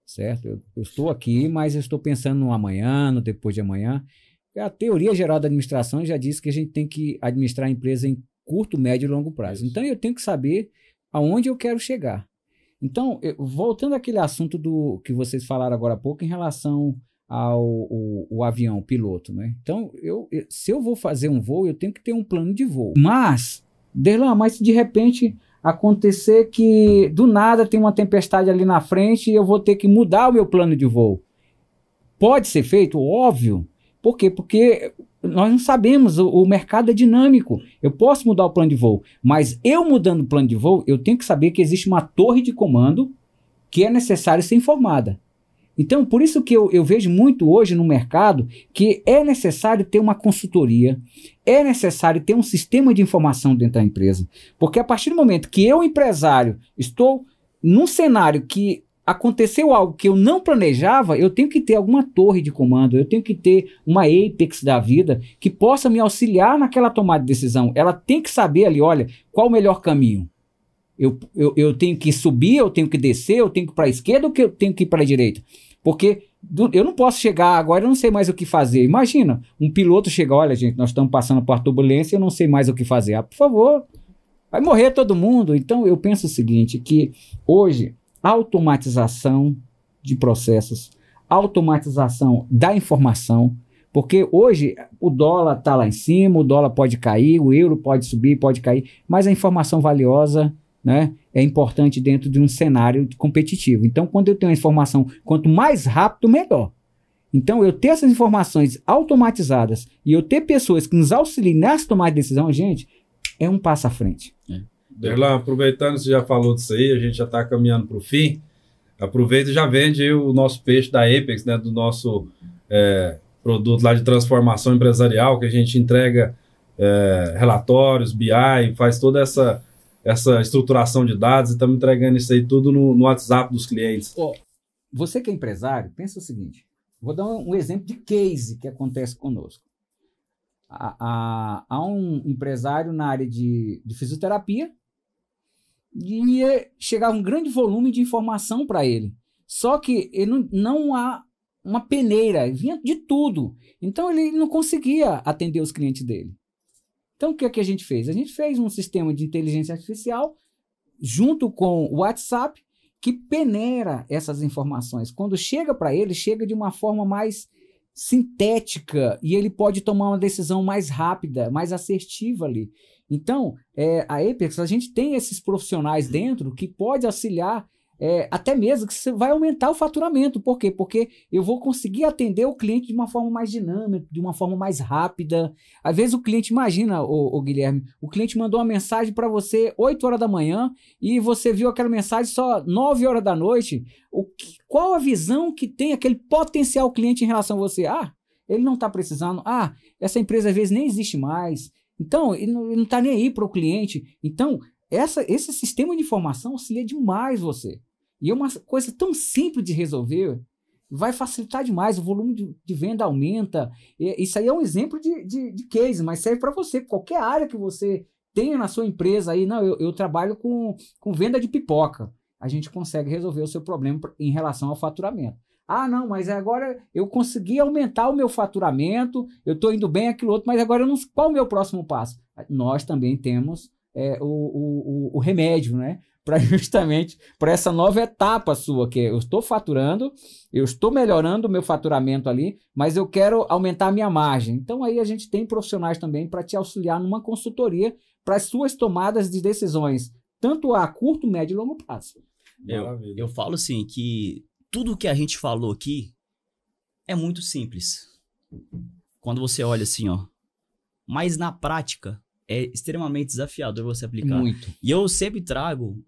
Certo? Eu estou aqui, mas eu estou pensando no amanhã, no depois de amanhã. A teoria geral da administração já diz que a gente tem que administrar a empresa em curto, médio e longo prazo. Então, eu tenho que saber aonde eu quero chegar. Então, voltando àquele assunto que vocês falaram agora há pouco em relação ao avião, o piloto, né? Então, se eu vou fazer um voo, eu tenho que ter um plano de voo. Mas, Derlan, mas de repente acontecer que do nada tem uma tempestade ali na frente e eu vou ter que mudar o meu plano de voo. Pode ser feito? Óbvio. Por quê? Porque nós não sabemos, o mercado é dinâmico. Eu posso mudar o plano de voo, mas eu mudando o plano de voo, eu tenho que saber que existe uma torre de comando que é necessário ser informada. Então, por isso que eu vejo muito hoje no mercado que é necessário ter uma consultoria, é necessário ter um sistema de informação dentro da empresa. Porque a partir do momento que eu, empresário, estou num cenário que aconteceu algo que eu não planejava, eu tenho que ter alguma torre de comando, eu tenho que ter uma Apex da vida que possa me auxiliar naquela tomada de decisão. Ela tem que saber ali, olha, qual o melhor caminho. Eu tenho que subir, eu tenho que descer, eu tenho que ir para a esquerda ou eu tenho que ir para a direita? Porque eu não posso chegar agora, eu não sei mais o que fazer. Imagina, um piloto chega, olha gente, nós estamos passando por turbulência, eu não sei mais o que fazer. Por favor, vai morrer todo mundo. Então eu penso o seguinte, que hoje, automatização de processos, automatização da informação, Porque hoje o dólar está lá em cima, o dólar pode cair, o euro pode subir, pode cair, mas a informação valiosa, né, é importante dentro de um cenário competitivo. Então, quando eu tenho a informação, quanto mais rápido, melhor. Então, eu ter essas informações automatizadas e eu ter pessoas que nos auxiliem nessa tomada de decisão, gente, é um passo à frente. Derlan, aproveitando que você já falou disso aí, a gente já está caminhando para o fim, aproveita e já vende aí o nosso peixe da Apex, né, do nosso produto lá de transformação empresarial, que a gente entrega relatórios, BI, faz toda essa estruturação de dados e estamos entregando isso aí tudo no WhatsApp dos clientes. Você que é empresário, pensa o seguinte, vou dar um exemplo de case que acontece conosco. Há um empresário na área de fisioterapia e chegava um grande volume de informação para ele. Só que ele não há uma peneira, vinha de tudo. Então ele não conseguia atender os clientes dele. Então o que é que a gente fez? A gente fez um sistema de inteligência artificial junto com o WhatsApp que peneira essas informações. Quando chega para ele, chega de uma forma mais sintética e ele pode tomar uma decisão mais rápida, mais assertiva ali. Então, a Apex, a gente tem esses profissionais dentro que pode auxiliar até mesmo que você vai aumentar o faturamento. Por quê? Porque eu vou conseguir atender o cliente de uma forma mais dinâmica, de uma forma mais rápida. Às vezes o cliente, imagina, o Guilherme, o cliente mandou uma mensagem para você 8 horas da manhã e você viu aquela mensagem só 9 horas da noite. Qual a visão que tem aquele potencial cliente em relação a você? Ele não está precisando. Essa empresa às vezes nem existe mais. Então, ele não está nem aí para o cliente. Então, esse sistema de informação auxilia demais você. E é uma coisa tão simples de resolver, vai facilitar demais, o volume de venda aumenta. Isso aí é um exemplo de case, mas serve para você, qualquer área que você tenha na sua empresa. Aí, não, eu trabalho com venda de pipoca. A gente consegue resolver o seu problema em relação ao faturamento. Não, mas agora eu consegui aumentar o meu faturamento, eu estou indo bem aquilo outro, mas agora eu não sei qual é o meu próximo passo. Nós também temos o remédio, né? Justamente para essa nova etapa sua, que eu estou faturando, eu estou melhorando o meu faturamento ali, mas eu quero aumentar a minha margem. Então aí a gente tem profissionais também para te auxiliar numa consultoria para as suas tomadas de decisões, tanto a curto, médio e longo prazo. Eu falo assim que tudo que a gente falou aqui é muito simples. Quando você olha assim, mas na prática é extremamente desafiador você aplicar. Muito. E eu sempre trago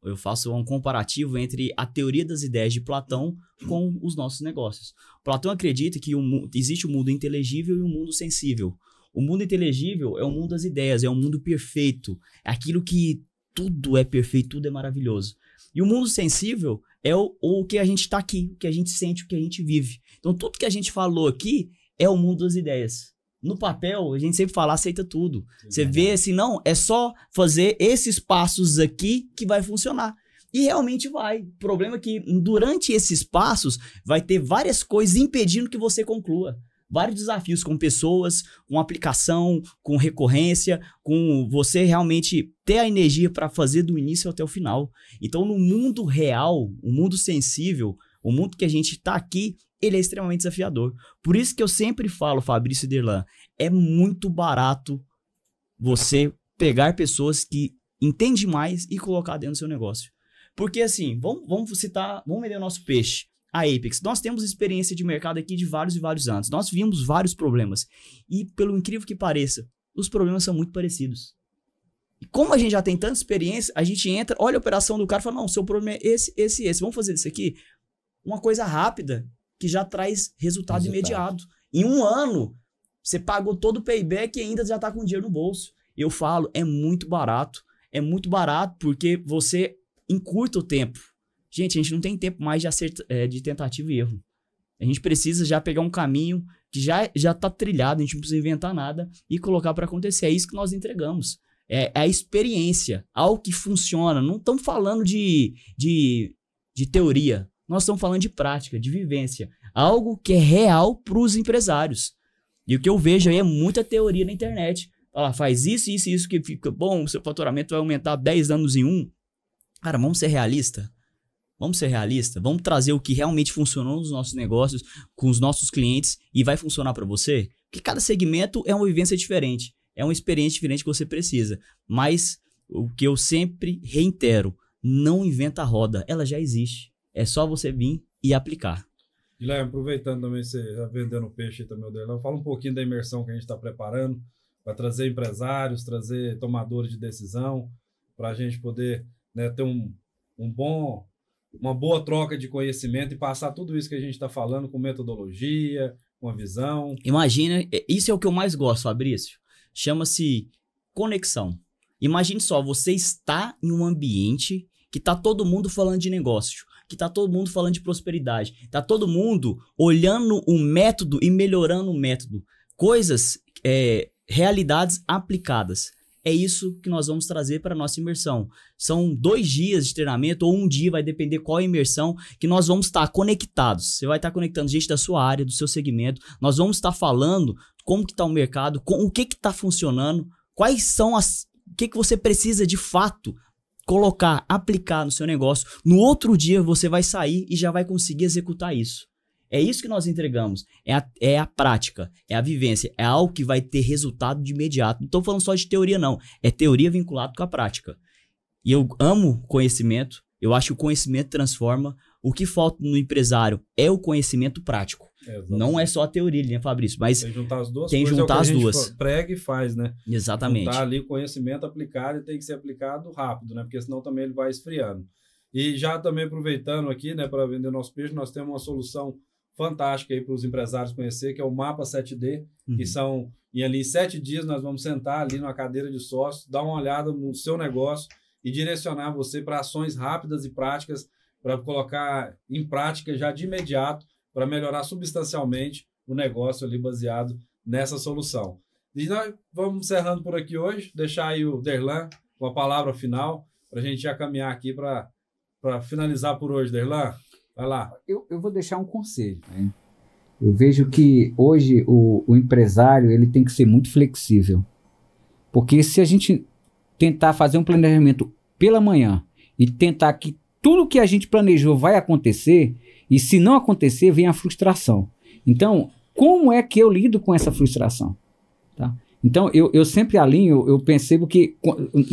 eu faço um comparativo entre a teoria das ideias de Platão com os nossos negócios. Platão acredita que existe o mundo inteligível e o mundo sensível. O mundo inteligível é o mundo das ideias, é o mundo perfeito, é aquilo que tudo é perfeito, tudo é maravilhoso. E o mundo sensível é o que a gente está aqui, o que a gente sente, o que a gente vive. Então tudo que a gente falou aqui é o mundo das ideias. No papel, a gente sempre fala, aceita tudo. Você vê assim, não, é só fazer esses passos aqui que vai funcionar. E realmente vai. O problema é que durante esses passos vai ter várias coisas impedindo que você conclua. Vários desafios com pessoas, com aplicação, com recorrência, com você realmente ter a energia para fazer do início até o final. Então, no mundo real, o mundo sensível, o mundo que a gente está aqui, ele é extremamente desafiador. Por isso que eu sempre falo, Fabrício e Derlan, é muito barato você pegar pessoas que entendem mais e colocar dentro do seu negócio. Porque assim, vamos vender o nosso peixe, a Apex. Nós temos experiência de mercado aqui de vários e vários anos. Nós vimos vários problemas. E pelo incrível que pareça, os problemas são muito parecidos. E como a gente já tem tanta experiência, a gente entra, olha a operação do cara e fala, não, o seu problema é esse. Vamos fazer isso aqui? Uma coisa rápida, que já traz resultado imediato. Em 1 ano, você pagou todo o payback e ainda já está com dinheiro no bolso. Eu falo, é muito barato. É muito barato porque você encurta o tempo. Gente, a gente não tem tempo mais de tentativa e erro. A gente precisa já pegar um caminho que já está trilhado, a gente não precisa inventar nada e colocar para acontecer. É isso que nós entregamos. É a experiência, algo que funciona. Não estamos falando de teoria. Nós estamos falando de prática, de vivência. Algo que é real para os empresários. E o que eu vejo aí é muita teoria na internet. Faz isso que fica bom, o seu faturamento vai aumentar 10 anos em 1. Cara, vamos ser realistas. Vamos ser realistas? Vamos trazer o que realmente funcionou nos nossos negócios, com os nossos clientes e vai funcionar para você? Porque cada segmento é uma vivência diferente, é uma experiência diferente que você precisa. Mas o que eu sempre reitero, não inventa a roda, ela já existe. É só você vir e aplicar. Guilherme, aproveitando também, você já vendendo peixe aí também, o Derlan, fala um pouquinho da imersão que a gente está preparando para trazer empresários, trazer tomadores de decisão, para a gente poder, né, ter uma boa troca de conhecimento e passar tudo isso que a gente está falando com metodologia, com a visão. Imagina, isso é o que eu mais gosto, Fabrício. Chama-se conexão. Imagine só, você está em um ambiente que está todo mundo falando de negócio, que está todo mundo falando de prosperidade, está todo mundo olhando um método e melhorando o método. Coisas, realidades aplicadas. É isso que nós vamos trazer para a nossa imersão. São 2 dias de treinamento ou 1 dia, vai depender qual é a imersão, que nós vamos estar conectados. Você vai estar conectando gente da sua área, do seu segmento. Nós vamos estar falando como que está o mercado, o que está funcionando, quais são o que você precisa de fato colocar, aplicar no seu negócio. No outro dia você vai sair e já vai conseguir executar isso. É isso que nós entregamos. É a prática, é a vivência, é algo que vai ter resultado de imediato. Não estou falando só de teoria, não. É teoria vinculada com a prática. E eu amo conhecimento. Eu acho que o conhecimento transforma. O que falta no empresário é o conhecimento prático. Não é só a teoria, né, Fabrício? Mas tem que juntar as duas. Tem que juntar as duas. Prega e faz, né? Exatamente. Juntar ali o conhecimento aplicado e tem que ser aplicado rápido, né? Porque senão também ele vai esfriando. E já também aproveitando aqui, né, para vender nosso peixe, nós temos uma solução fantástica aí para os empresários conhecer, que é o Mapa 7D, que são, e ali em 7 dias nós vamos sentar ali numa cadeira de sócio, dar uma olhada no seu negócio e direcionar você para ações rápidas e práticas para colocar em prática já de imediato para melhorar substancialmente o negócio ali baseado nessa solução. E nós vamos encerrando por aqui hoje, deixar aí o Derlan com a palavra final para a gente já caminhar aqui para finalizar por hoje. Derlan, vai lá. Eu vou deixar um conselho, né? Eu vejo que hoje o empresário ele tem que ser muito flexível. Porque se a gente tentar fazer um planejamento pela manhã e tentar que tudo que a gente planejou vai acontecer, e se não acontecer, vem a frustração. Então, como é que eu lido com essa frustração? Tá? Então, eu sempre alinho, eu percebo que,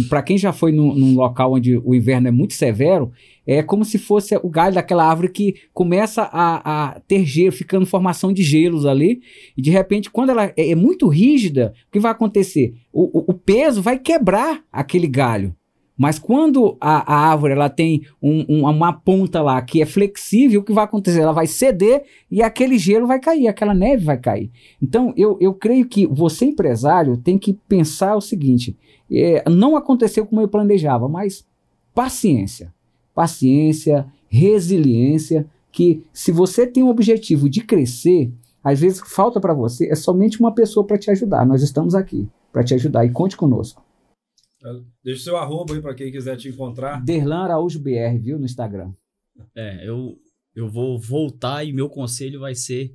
para quem já foi num local onde o inverno é muito severo, é como se fosse o galho daquela árvore que começa a ter gelo, ficando formação de gelos ali, e de repente, quando ela é muito rígida, o que vai acontecer? O peso vai quebrar aquele galho. Mas quando a árvore ela tem uma ponta lá que é flexível, o que vai acontecer? Ela vai ceder e aquele gelo vai cair, aquela neve vai cair. Então, eu creio que você, empresário, tem que pensar o seguinte, não aconteceu como eu planejava, mas paciência, resiliência, que se você tem o objetivo de crescer, às vezes falta para você, é somente uma pessoa para te ajudar. Nós estamos aqui para te ajudar e conte conosco. Deixa o seu arroba aí para quem quiser te encontrar. Derlan Araújo BR, viu, no Instagram. Eu vou voltar e meu conselho vai ser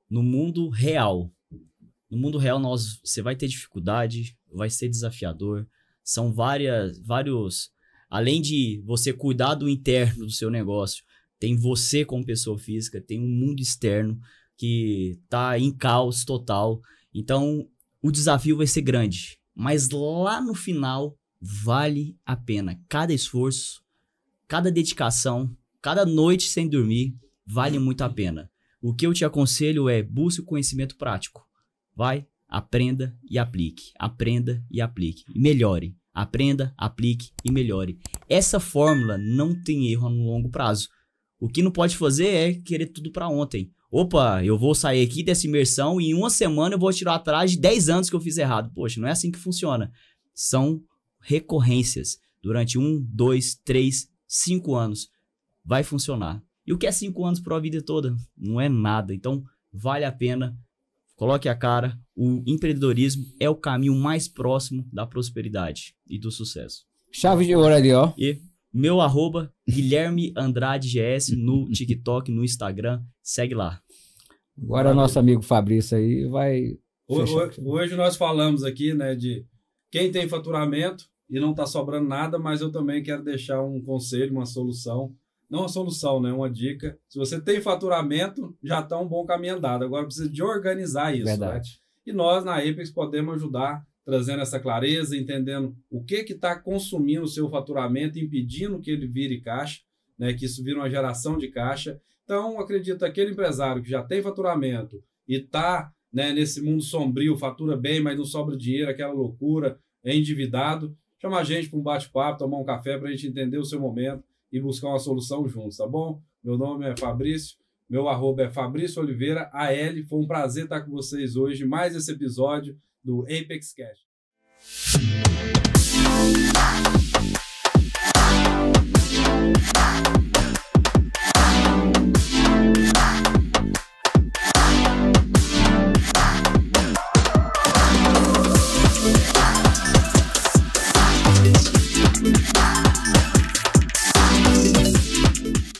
no mundo real. No mundo real você vai ter dificuldade, vai ser desafiador. São vários... Além de você cuidar do interno do seu negócio, tem você como pessoa física, tem um mundo externo que está em caos total. Então, o desafio vai ser grande. Mas lá no final, vale a pena. Cada esforço, cada dedicação, cada noite sem dormir, vale muito a pena. O que eu te aconselho é busque o conhecimento prático. Vai, aprenda e aplique. Aprenda e aplique. E melhore. Aprenda, aplique e melhore. Essa fórmula não tem erro no longo prazo. O que não pode fazer é querer tudo para ontem. Opa, eu vou sair aqui dessa imersão e em 1 semana eu vou tirar atrás de 10 anos que eu fiz errado. Poxa, não é assim que funciona. São recorrências. Durante 1, 2, 3, 5 anos vai funcionar. E o que é 5 anos para a vida toda? Não é nada. Então, vale a pena. Coloque a cara. O empreendedorismo é o caminho mais próximo da prosperidade e do sucesso. Chave de ouro ali, ó. E meu arroba, Guilherme Andrade GS, no TikTok, no Instagram. Segue lá. Agora nosso amigo Fabrício aí vai... Hoje nós falamos aqui, né, de quem tem faturamento e não está sobrando nada, mas eu também quero deixar um conselho, uma solução, não a solução, né? Uma dica. Se você tem faturamento, já está um bom caminho andado. Agora precisa de organizar isso. Verdade. Né? E nós, na Apex, podemos ajudar, trazendo essa clareza, entendendo o que está consumindo o seu faturamento, impedindo que ele vire caixa, né? Que isso vira uma geração de caixa. Então, acredito que aquele empresário que já tem faturamento e está, né, nesse mundo sombrio, fatura bem, mas não sobra dinheiro, aquela loucura, é endividado, chama a gente para um bate-papo, tomar um café para a gente entender o seu momento e buscar uma solução juntos, tá bom? Meu nome é Fabrício, meu arroba é Fabrício Oliveira, AL. Foi um prazer estar com vocês hoje, mais esse episódio do Apex Cash.